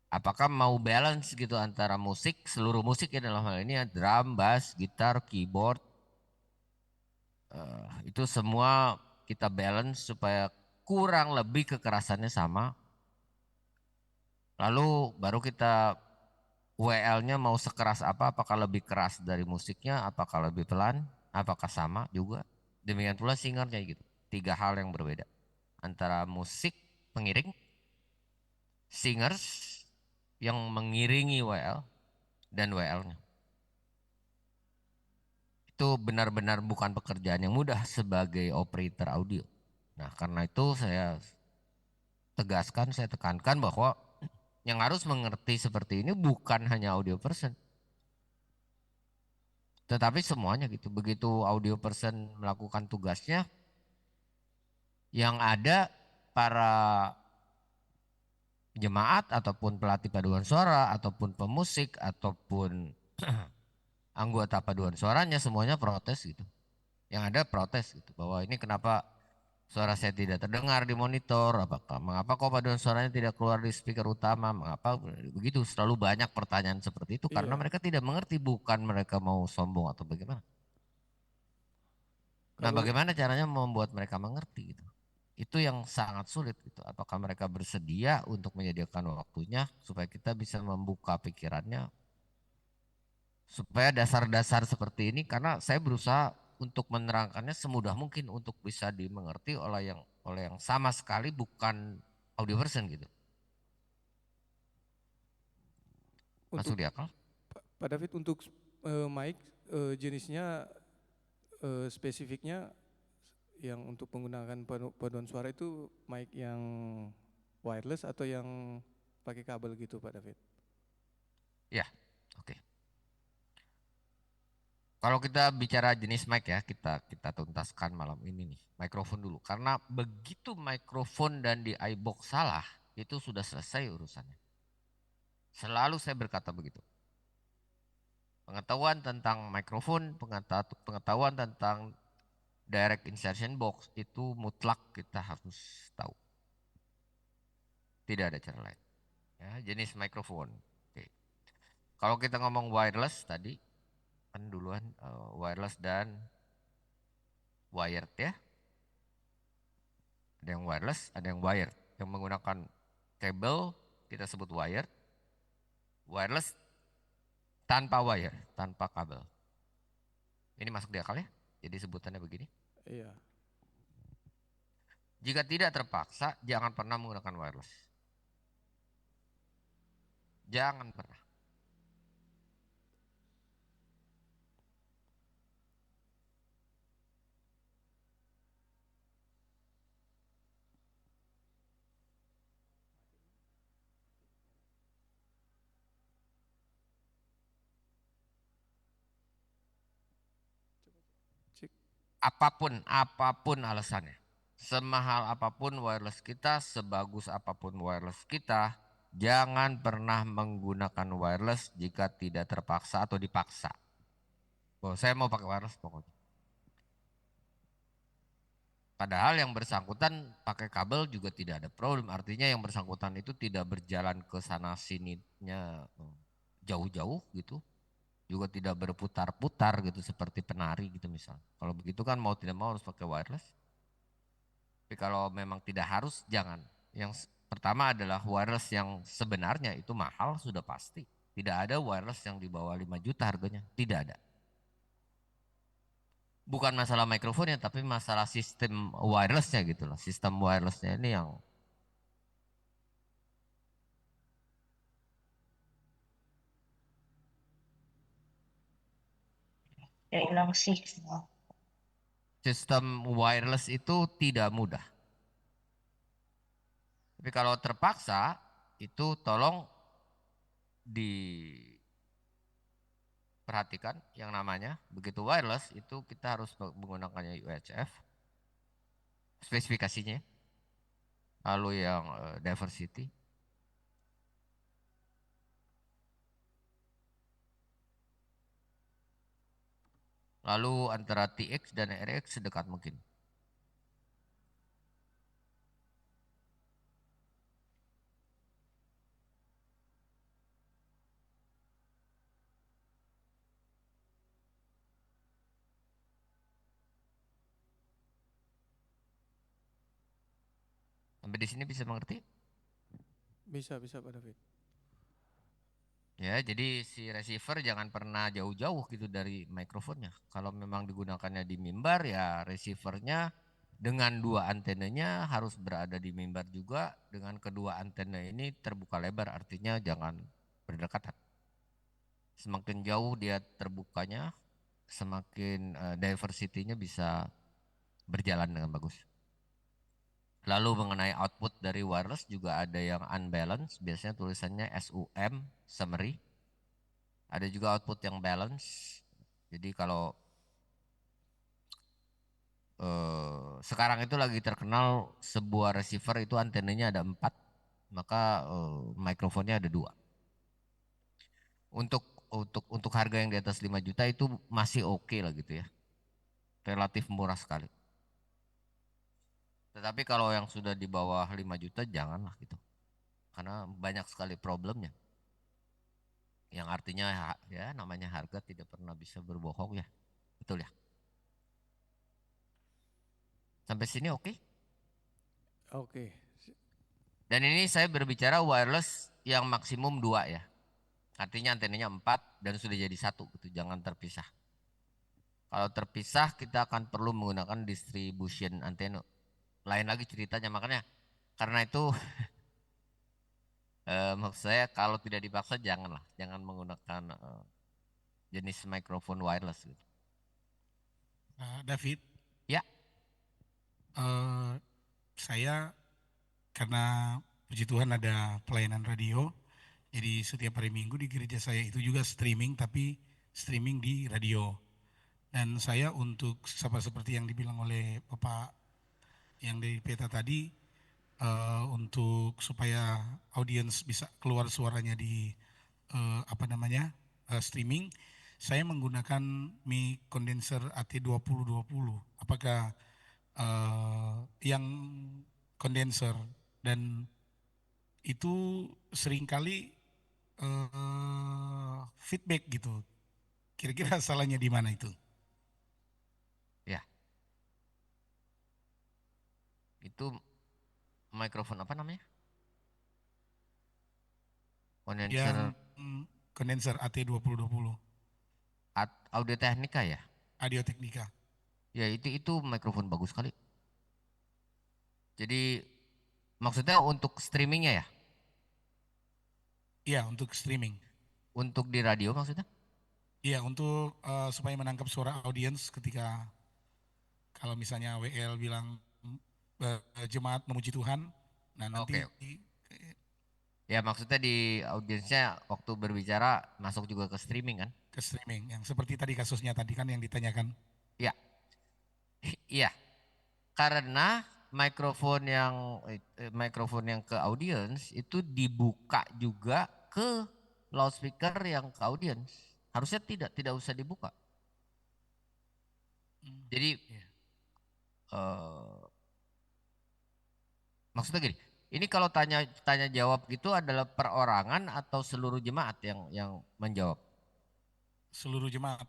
Apakah mau balance gitu antara musik, seluruh musik ya dalam hal ini ya, drum, bass, gitar, keyboard. Itu semua kita balance supaya kurang lebih kekerasannya sama. Lalu baru kita WL-nya mau sekeras apa, apakah lebih keras dari musiknya, apakah lebih pelan, apakah sama juga. Demikian pula singernya gitu. 3 hal yang berbeda. Antara musik pengiring, singers yang mengiringi WL, dan WL-nya. Itu benar-benar bukan pekerjaan yang mudah sebagai operator audio. Nah karena itu saya tegaskan, saya tekankan bahwa yang harus mengerti seperti ini bukan hanya audio person. Tetapi semuanya gitu. Begitu audio person melakukan tugasnya, yang ada para jemaat ataupun pelatih paduan suara ataupun pemusik ataupun anggota paduan suaranya semuanya protes gitu. Yang ada protes gitu bahwa ini kenapa suara saya tidak terdengar di monitor, mengapa kok paduan suaranya tidak keluar di speaker utama, mengapa begitu, selalu banyak pertanyaan seperti itu karena Iya. mereka tidak mengerti, bukan mereka mau sombong atau bagaimana. Nah, Kalau bagaimana caranya membuat mereka mengerti gitu. Itu yang sangat sulit gitu. Apakah mereka bersedia untuk menyediakan waktunya supaya kita bisa membuka pikirannya supaya dasar-dasar seperti ini, karena saya berusaha untuk menerangkannya semudah mungkin untuk bisa dimengerti oleh yang sama sekali bukan audio person gitu. untuk Masuk di akal? Pak David, untuk mic jenisnya spesifiknya yang untuk menggunakan paduan suara itu mic yang wireless atau yang pakai kabel gitu Pak David? Ya, oke. Kalau kita bicara jenis mic ya, kita tuntaskan malam ini nih. Mikrofon dulu, karena begitu mikrofon dan di iBox salah, itu sudah selesai urusannya. Selalu saya berkata begitu. Pengetahuan tentang mikrofon, pengetahuan tentang direct insertion box itu mutlak kita harus tahu. Tidak ada cara lain. Ya, jenis mikrofon. Oke. Kalau kita ngomong wireless tadi, kan duluan wireless dan wired ya. Ada yang wireless, ada yang wired. Yang menggunakan kabel kita sebut wired. Wireless tanpa wire, tanpa kabel. Ini masuk di akal ya? Jadi sebutannya begini. Iya. Jika tidak terpaksa, jangan pernah menggunakan wireless. Jangan pernah. Apapun alasannya. Semahal apapun wireless kita, sebagus apapun wireless kita, jangan pernah menggunakan wireless jika tidak terpaksa atau dipaksa. Oh, saya mau pakai wireless pokoknya. Padahal yang bersangkutan pakai kabel juga tidak ada problem. Artinya yang bersangkutan itu tidak berjalan ke sana sininya jauh-jauh gitu. Juga tidak berputar-putar gitu seperti penari gitu misal. Kalau begitu kan mau tidak mau harus pakai wireless. Tapi kalau memang tidak harus, jangan. Yang pertama adalah wireless yang sebenarnya itu mahal sudah pasti. Tidak ada wireless yang di bawah 5 juta harganya. Tidak ada. Bukan masalah mikrofonnya, tapi masalah sistem wirelessnya gitu loh. Sistem wirelessnya ini yang ya hilang sih. sistem wireless itu tidak mudah. Tapi kalau terpaksa itu tolong diperhatikan yang namanya begitu wireless itu kita harus menggunakannya UHF spesifikasinya. Lalu yang diversity. Lalu antara TX dan RX sedekat mungkin. Sampai di sini bisa mengerti? Bisa Pak David. Ya, jadi si receiver jangan pernah jauh-jauh gitu dari mikrofonnya. Kalau memang digunakannya di mimbar ya receivernya dengan dua antenanya harus berada di mimbar juga. Dengan kedua antena ini terbuka lebar, artinya jangan berdekatan. Semakin jauh dia terbukanya, semakin diversity-nya bisa berjalan dengan bagus. Lalu mengenai output dari wireless juga ada yang unbalanced, biasanya tulisannya SUM, summary. Ada juga output yang balance. Jadi kalau sekarang itu lagi terkenal sebuah receiver itu antenanya ada 4, maka mikrofonnya ada 2. Untuk harga yang di atas 5 juta itu masih oke lah gitu ya. Relatif murah sekali. Tetapi kalau yang sudah di bawah 5 juta janganlah gitu. Karena banyak sekali problemnya. Yang artinya ya namanya harga tidak pernah bisa berbohong ya. Betul ya? Sampai sini oke? Oke. Dan ini saya berbicara wireless yang maksimum 2 ya. Artinya antenanya 4 dan sudah jadi 1 gitu, jangan terpisah. Kalau terpisah kita akan perlu menggunakan distribution antena. Lain lagi ceritanya, makanya karena itu maksud saya kalau tidak dipaksa jangan menggunakan jenis mikrofon wireless gitu. David. Ya. Saya karena puji Tuhan ada pelayanan radio, jadi setiap hari Minggu di gereja saya itu juga streaming, tapi streaming di radio. Dan saya untuk seperti yang dibilang oleh Bapak yang dari peta tadi, untuk supaya audiens bisa keluar suaranya di streaming, saya menggunakan mic condenser AT2020. Apakah yang condenser dan itu seringkali feedback gitu. Kira-kira salahnya di mana itu? Ya. Itu mikrofon apa namanya? Condenser. Yang condenser AT2020. Audio Technica ya? Audio Technica. Ya itu mikrofon bagus sekali. Jadi maksudnya untuk streamingnya ya? Iya, untuk streaming. Untuk di radio maksudnya? Iya, untuk supaya menangkap suara audiens ketika kalau misalnya WL bilang jemaat memuji Tuhan, nah nanti ya maksudnya di audiensnya waktu berbicara masuk juga ke streaming kan? Ke streaming, yang seperti tadi kasusnya tadi kan yang ditanyakan. Ya, iya, karena mikrofon yang ke audiens itu dibuka juga ke loudspeaker yang ke audiens. Harusnya tidak usah dibuka. Jadi maksudnya gini, ini kalau tanya jawab gitu adalah perorangan atau seluruh jemaat yang menjawab? Seluruh jemaat.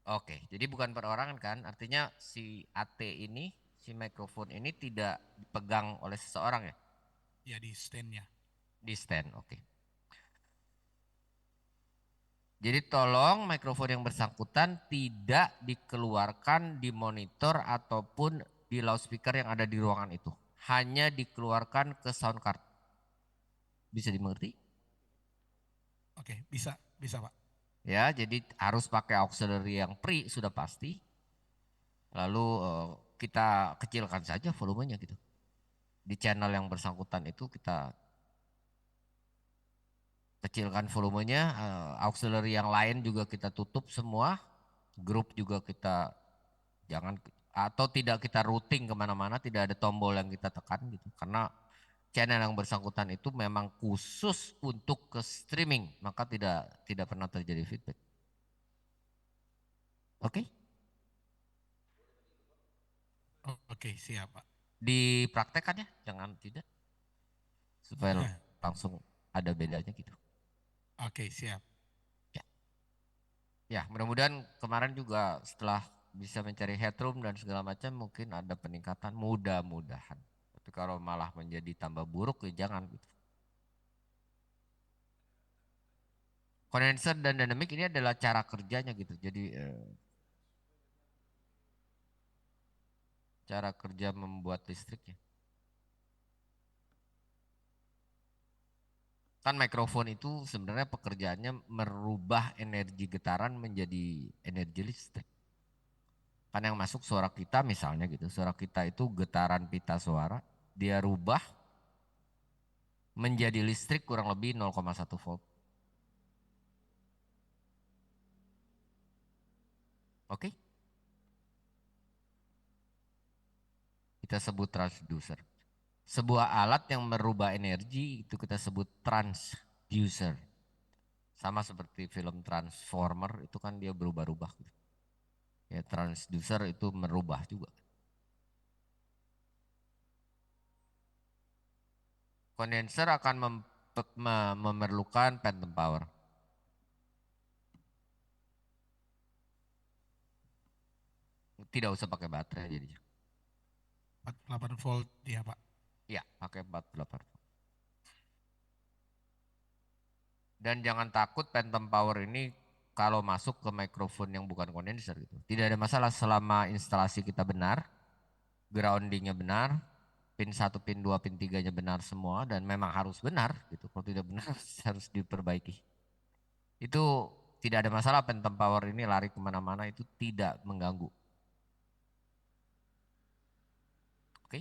Oke, jadi bukan perorangan kan? Artinya si AT ini, si mikrofon ini tidak dipegang oleh seseorang ya? Ya di stand-nya. Di stand, oke. Jadi tolong mikrofon yang bersangkutan tidak dikeluarkan di monitor ataupun di loudspeaker yang ada di ruangan itu. Hanya dikeluarkan ke sound card. Bisa dimengerti? Oke, bisa Pak. Ya, jadi harus pakai auxiliary yang pre sudah pasti. Lalu kita kecilkan saja volumenya gitu. Di channel yang bersangkutan itu kita kecilkan volumenya, auxiliary yang lain juga kita tutup semua, grup juga kita jangan, atau tidak kita routing kemana-mana, tidak ada tombol yang kita tekan gitu, karena channel yang bersangkutan itu memang khusus untuk ke streaming, maka tidak pernah terjadi feedback. Oke? Oke, siap Pak. Dipraktekkan ya, jangan tidak, supaya langsung ada bedanya gitu. Oke, siap. Ya, mudah-mudahan kemarin juga setelah bisa mencari headroom dan segala macam mungkin ada peningkatan, mudah-mudahan. Tapi kalau malah menjadi tambah buruk ya jangan gitu. Kondenser dan dynamic ini adalah cara kerjanya gitu. Jadi cara kerja membuat listriknya. Kan mikrofon itu sebenarnya pekerjaannya merubah energi getaran menjadi energi listrik. Kan yang masuk suara kita misalnya gitu, suara kita itu getaran pita suara, dia rubah menjadi listrik kurang lebih 0,1 volt. Oke? Kita sebut transducer. Sebuah alat yang merubah energi itu kita sebut transducer. Sama seperti film Transformer itu kan dia berubah-ubah gitu. Ya, transducer itu merubah juga. Kondenser akan memerlukan phantom power. Tidak usah pakai baterai jadinya. 48 volt ya Pak. Ya, pakai 48 volt. Dan jangan takut phantom power ini kalau masuk ke mikrofon yang bukan kondenser gitu. Tidak ada masalah selama instalasi kita benar, groundingnya benar, pin 1, pin 2, pin 3-nya benar semua dan memang harus benar gitu. Kalau tidak benar harus diperbaiki. Itu tidak ada masalah, phantom power ini lari kemana-mana itu tidak mengganggu. Oke?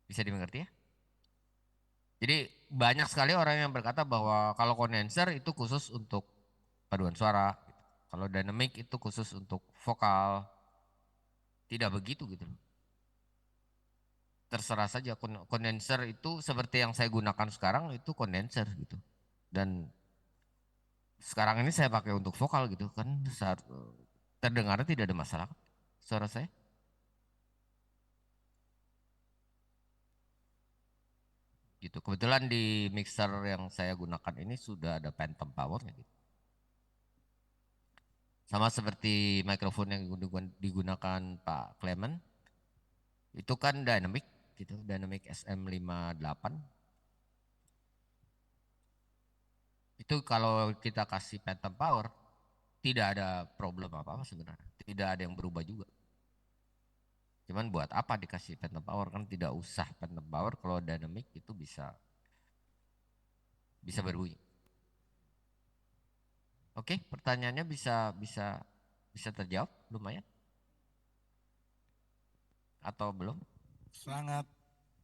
Bisa dimengerti ya? Jadi banyak sekali orang yang berkata bahwa kalau kondenser itu khusus untuk paduan suara, kalau dynamic itu khusus untuk vokal. Tidak begitu gitu. Terserah saja, kondenser itu seperti yang saya gunakan sekarang itu kondenser gitu. Dan sekarang ini saya pakai untuk vokal gitu kan, saat terdengarnya tidak ada masalah suara saya. Gitu. Kebetulan di mixer yang saya gunakan ini sudah ada phantom powernya gitu. Sama seperti mikrofon yang digunakan Pak Clement, itu kan dynamic gitu, dynamic SM58. Itu kalau kita kasih phantom power, tidak ada problem apa-apa sebenarnya. Tidak ada yang berubah juga. Cuman buat apa dikasih phantom power, kan tidak usah phantom power kalau dynamic itu bisa berbunyi. Oke, pertanyaannya bisa terjawab lumayan? Atau belum? Sangat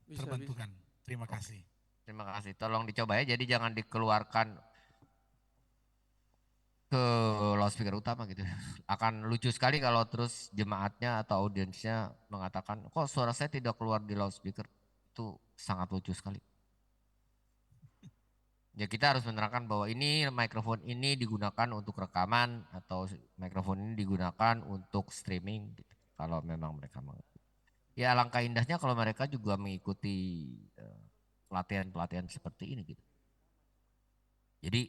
terbantukan. Terima kasih. Terima kasih. Tolong dicoba ya. Jadi jangan dikeluarkan ke loudspeaker utama gitu. Akan lucu sekali kalau terus jemaatnya atau audiensnya mengatakan, kok suara saya tidak keluar di loudspeaker. Itu sangat lucu sekali. Ya kita harus menerangkan bahwa ini mikrofon ini digunakan untuk rekaman atau mikrofon ini digunakan untuk streaming gitu. Kalau memang mereka mengerti. Ya alangkah indahnya kalau mereka juga mengikuti pelatihan-pelatihan seperti ini gitu. Jadi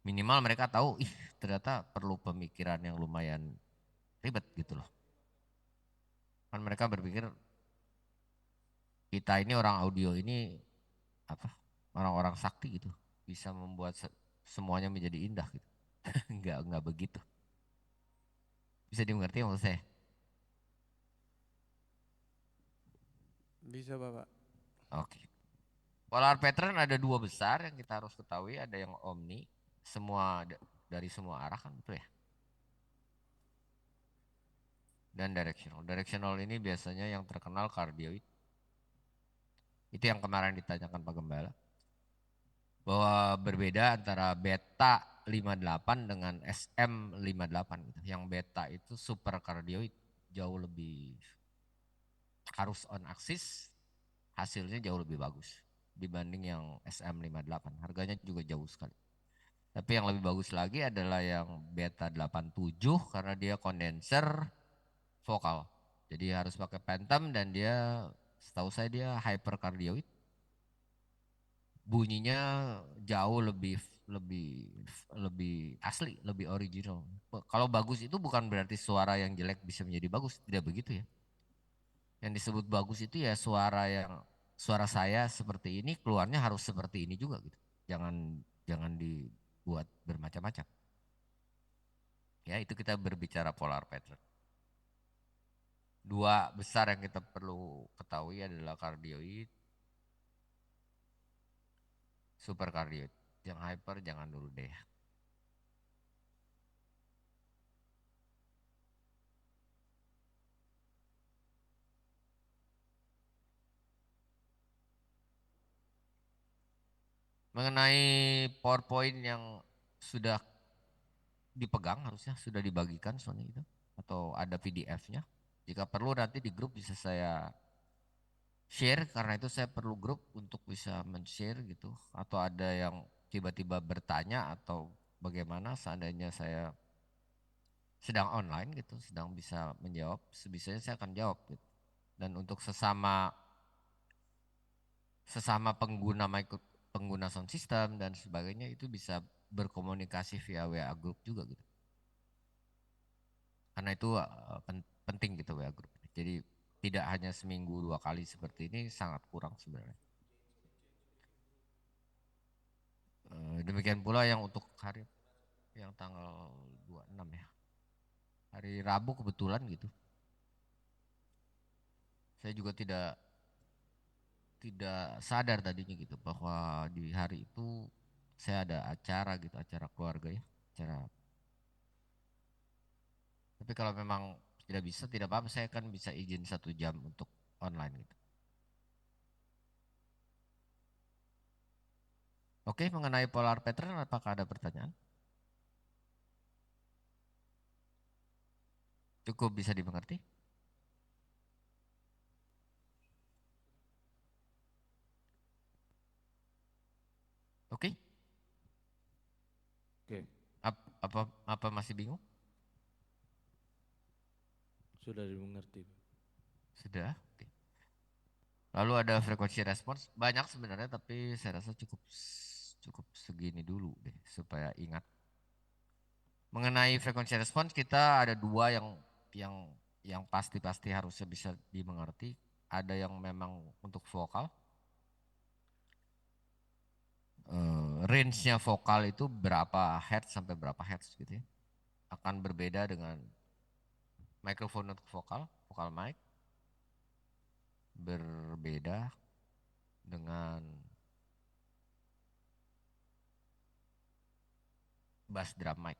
minimal mereka tahu, ternyata perlu pemikiran yang lumayan ribet gitu loh. Kan mereka berpikir kita ini orang audio ini apa? Orang-orang sakti gitu. Bisa membuat semuanya menjadi indah gitu. Enggak begitu. Bisa dimengerti maksud saya? Bisa Bapak. Oke. Polar pattern ada dua besar yang kita harus ketahui, ada yang omni, semua dari semua arah kan betul ya. Dan directional. Directional ini biasanya yang terkenal cardioid. Itu yang kemarin ditanyakan Pak Gembala. Bahwa berbeda antara beta 58 dengan SM 58 gitu. Yang beta itu superkardioid, jauh lebih harus on axis, hasilnya jauh lebih bagus dibanding yang SM 58. Harganya juga jauh sekali. Tapi yang lebih bagus lagi adalah yang beta 87 karena dia kondenser vokal. Jadi harus pakai phantom dan dia setahu saya dia hypercardioid. Bunyinya jauh lebih lebih lebih asli, lebih original. Kalau bagus itu bukan berarti suara yang jelek bisa menjadi bagus, tidak begitu ya. Yang disebut bagus itu ya suara saya seperti ini keluarnya harus seperti ini juga gitu. Jangan dibuat bermacam-macam. Ya, itu kita berbicara polar pattern. Dua besar yang kita perlu ketahui adalah kardioid, superkardioid. Yang hyper jangan dulu deh. Mengenai PowerPoint yang sudah dipegang harusnya sudah dibagikan Sony itu atau ada PDF-nya. Jika perlu nanti di grup bisa saya share karena itu saya perlu grup untuk bisa men-share gitu atau ada yang tiba-tiba bertanya atau bagaimana seandainya saya sedang online gitu, sedang bisa menjawab, sebisanya saya akan jawab gitu. Dan untuk sesama pengguna sound system dan sebagainya itu bisa berkomunikasi via WA group juga gitu. Karena itu penting gitu WA group. Jadi tidak hanya seminggu 2 kali seperti ini sangat kurang sebenarnya. Demikian pula yang untuk hari yang tanggal 26 ya. Hari Rabu kebetulan gitu. Saya juga tidak sadar tadinya gitu bahwa di hari itu saya ada acara gitu, acara keluarga ya, acara. Tapi kalau memang tidak bisa, tidak apa-apa, saya kan bisa izin 1 jam untuk online gitu. Oke, mengenai polar pattern apakah ada pertanyaan? Cukup bisa dimengerti? Oke. Oke. Apa masih bingung? Sudah dimengerti. Sudah. Oke. Lalu ada frekuensi respons banyak sebenarnya tapi saya rasa cukup segini dulu deh supaya ingat. Mengenai frekuensi respons kita ada 2 yang pasti harusnya bisa dimengerti. Ada yang memang untuk vokal. Range-nya vokal itu berapa hertz sampai berapa hertz gitu ya. Akan berbeda dengan mikrofon untuk vokal mic. Berbeda dengan bass drum mic.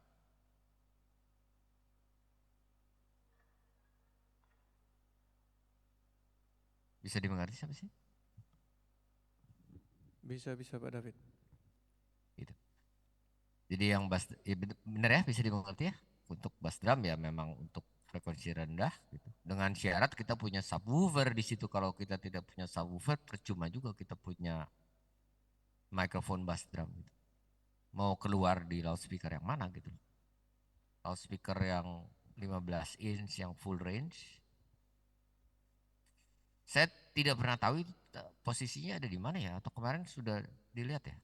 Bisa dimengerti sampai sih? Bisa Pak David. Gitu. Jadi yang bass ya bener ya bisa dimengerti ya. Untuk bass drum ya memang untuk frekuensi rendah gitu. Dengan syarat kita punya subwoofer di situ. Kalau kita tidak punya subwoofer percuma juga kita punya mikrofon bass drum gitu. Mau keluar di loudspeaker yang mana gitu. Loudspeaker yang 15 inch yang full range. Saya tidak pernah tahu itu posisinya ada di mana ya atau kemarin sudah dilihat ya.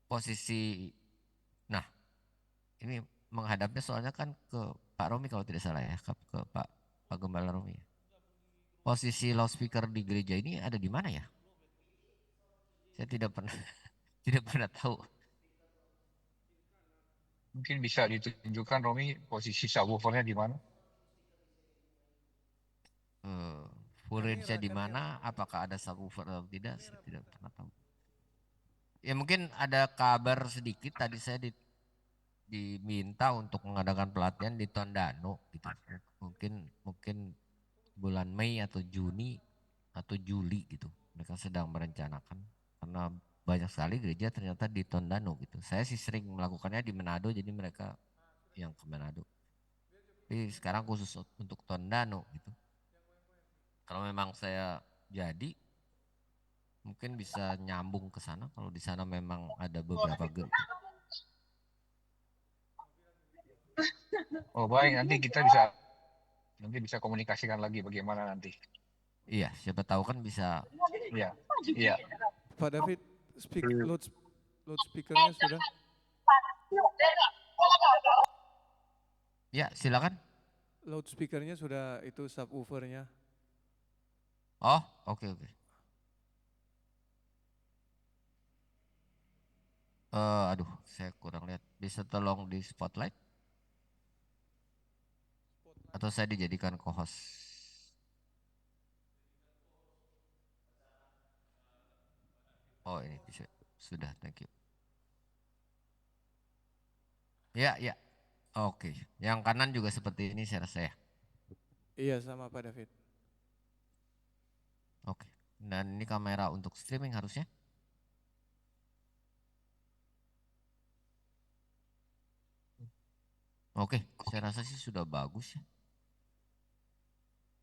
Posisi nah ini menghadapnya soalnya kan ke Pak Romi kalau tidak salah ya ke Pak Gembala Romi ya. Posisi loudspeaker di gereja ini ada di mana ya? Saya tidak pernah tidak pernah tahu. Mungkin bisa ditunjukkan Romi posisi subwoofernya di mana? Full range-nya di mana? Apakah ada subwoofer atau tidak? Saya tidak pernah tahu. Ya mungkin ada kabar sedikit tadi saya diminta untuk mengadakan pelatihan di Tondano gitu. Mungkin bulan Mei atau Juni atau Juli gitu. Mereka sedang merencanakan karena banyak sekali gereja ternyata di Tondano gitu. Saya sih sering melakukannya di Manado, jadi mereka yang ke Manado. Tapi sekarang khusus untuk Tondano gitu. Kalau memang saya jadi mungkin bisa nyambung ke sana kalau di sana memang ada beberapa gereja. Oh baik, nanti bisa komunikasikan lagi bagaimana nanti. Iya, siapa tahu kan bisa. Iya, iya. Pak David, loudspeakernya sudah? Ya, silakan. Loudspeakernya sudah, itu subwoofernya. Oh, oke. Aduh, saya kurang lihat. Bisa tolong di spotlight? Atau saya dijadikan co-host? Oh, ini bisa. Sudah, thank you. Ya. Oke. Yang kanan juga seperti ini saya rasa ya. Iya, sama Pak David. Oke. Dan ini kamera untuk streaming harusnya. Oke, saya rasa sih sudah bagus ya.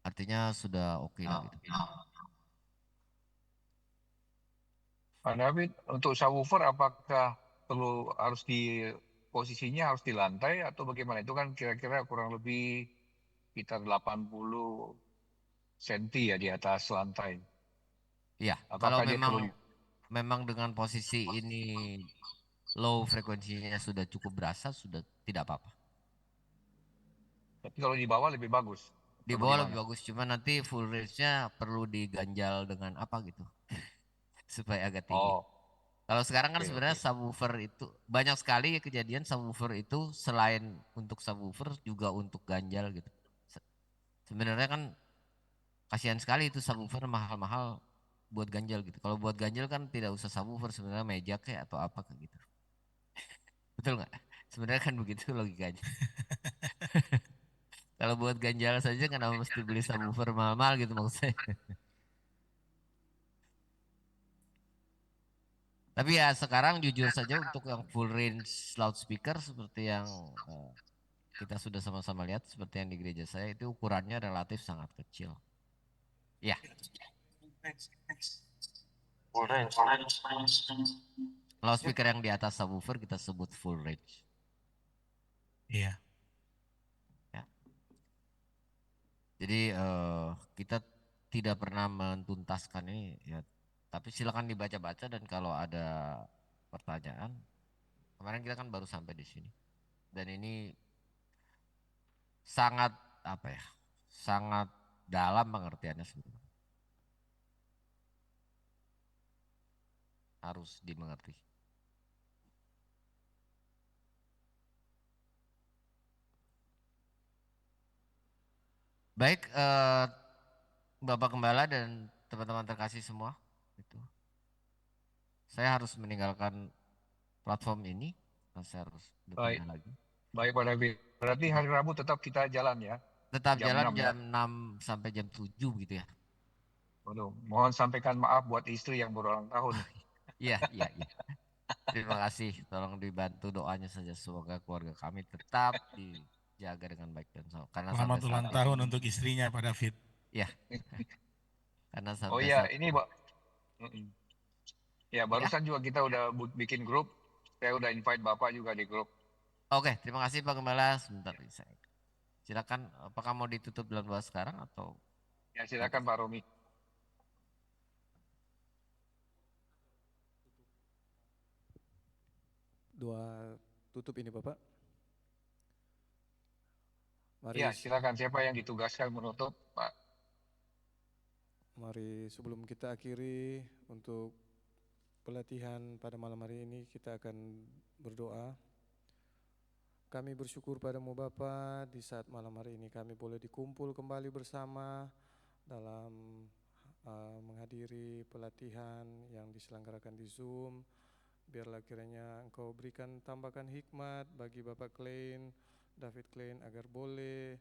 Artinya sudah oke lah gitu. Pak David, untuk subwoofer apakah posisinya harus di lantai atau bagaimana? Itu kan kira-kira kurang lebih sekitar 80 cm ya di atas lantai. Iya, kalau Apakah dia perlu memang dengan posisi ini low frekuensinya sudah cukup berasa, sudah tidak apa-apa. Tapi kalau di bawah lebih bagus. Di atau bawah lebih bagaimana? bagus, cuma nanti full range-nya perlu diganjal dengan apa gitu. Supaya agak tinggi. Oh, Kalau sekarang kan oke, sebenarnya oke. subwoofer itu banyak sekali kejadian subwoofer itu selain untuk subwoofer juga untuk ganjal gitu. Sebenarnya kan kasihan sekali itu subwoofer mahal-mahal buat ganjal gitu. Kalau buat ganjal kan tidak usah subwoofer, sebenarnya meja kayak atau apa kayak gitu. Betul nggak? Sebenarnya kan begitu logikanya. Kalau buat ganjal saja kenapa mesti beli subwoofer mahal-mahal gitu maksud saya. Tapi ya sekarang jujur saja untuk yang full range loudspeaker seperti yang kita sudah sama-sama lihat seperti yang di gereja saya itu ukurannya relatif sangat kecil. Ya. Loudspeaker yang di atas subwoofer kita sebut full range. Iya. Ya. Jadi kita tidak pernah mentuntaskan ini ya. Tapi silakan dibaca-baca dan kalau ada pertanyaan, kemarin kita kan baru sampai di sini. Dan ini sangat apa ya? Sangat dalam pengertiannya sebenarnya. Harus dimengerti. Baik, Bapak Gembala dan teman-teman terkasih semua, itu. Saya harus meninggalkan platform ini, saya harus Baik. berpindah lagi. Baik Pak David. Berarti hari Rabu tetap kita jalan ya? Tetap Jam jalan 6 ya? jam 6 sampai jam 7 gitu ya. Waduh, mohon sampaikan maaf buat istri yang berulang tahun. Iya. Terima kasih, tolong dibantu doanya saja semoga keluarga kami tetap dijaga dengan baik dan karena Selamat sampai ulang saat tahun ini, untuk istrinya Pak David. ya. Karena Oh sampai iya, saat ini Pak. Ya, barusan juga kita udah bikin grup. Saya udah invite Bapak juga di grup. Oke, terima kasih Pak Gembala. Sebentar, silakan. Apakah mau ditutup dalam doa sekarang atau? Ya, silakan Pak Romi. Doa tutup ini Bapak. Mari, Ya, silakan. Siapa yang ditugaskan menutup, Pak? Mari sebelum kita akhiri untuk pelatihan pada malam hari ini, kita akan berdoa. Kami bersyukur padamu Bapa, di saat malam hari ini kami boleh dikumpul kembali bersama dalam menghadiri pelatihan yang diselenggarakan di Zoom. Biarlah kiranya Engkau berikan tambahkan hikmat bagi Bapak Klein, David Klein, agar boleh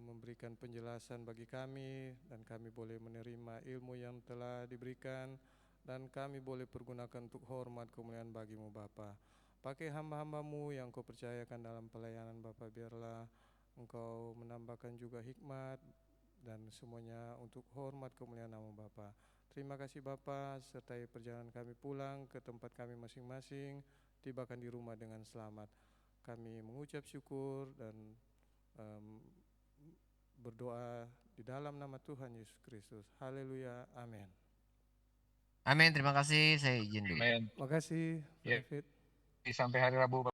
memberikan penjelasan bagi kami, dan kami boleh menerima ilmu yang telah diberikan, dan kami boleh pergunakan untuk hormat kemuliaan bagi-Mu Bapa. Pakai hamba-hamba-Mu yang Kau percayakan dalam pelayanan Bapa, biarlah Engkau menambahkan juga hikmat dan semuanya untuk hormat kemuliaan nama Bapa. Terima kasih Bapa, sertai perjalanan kami pulang ke tempat kami masing-masing, tibakan di rumah dengan selamat. Kami mengucap syukur dan berdoa di dalam nama Tuhan Yesus Kristus. Haleluya, amin. Amin, terima kasih. Saya izin dulu. Amin. Makasih, Ya. David. Sampai hari Rabu.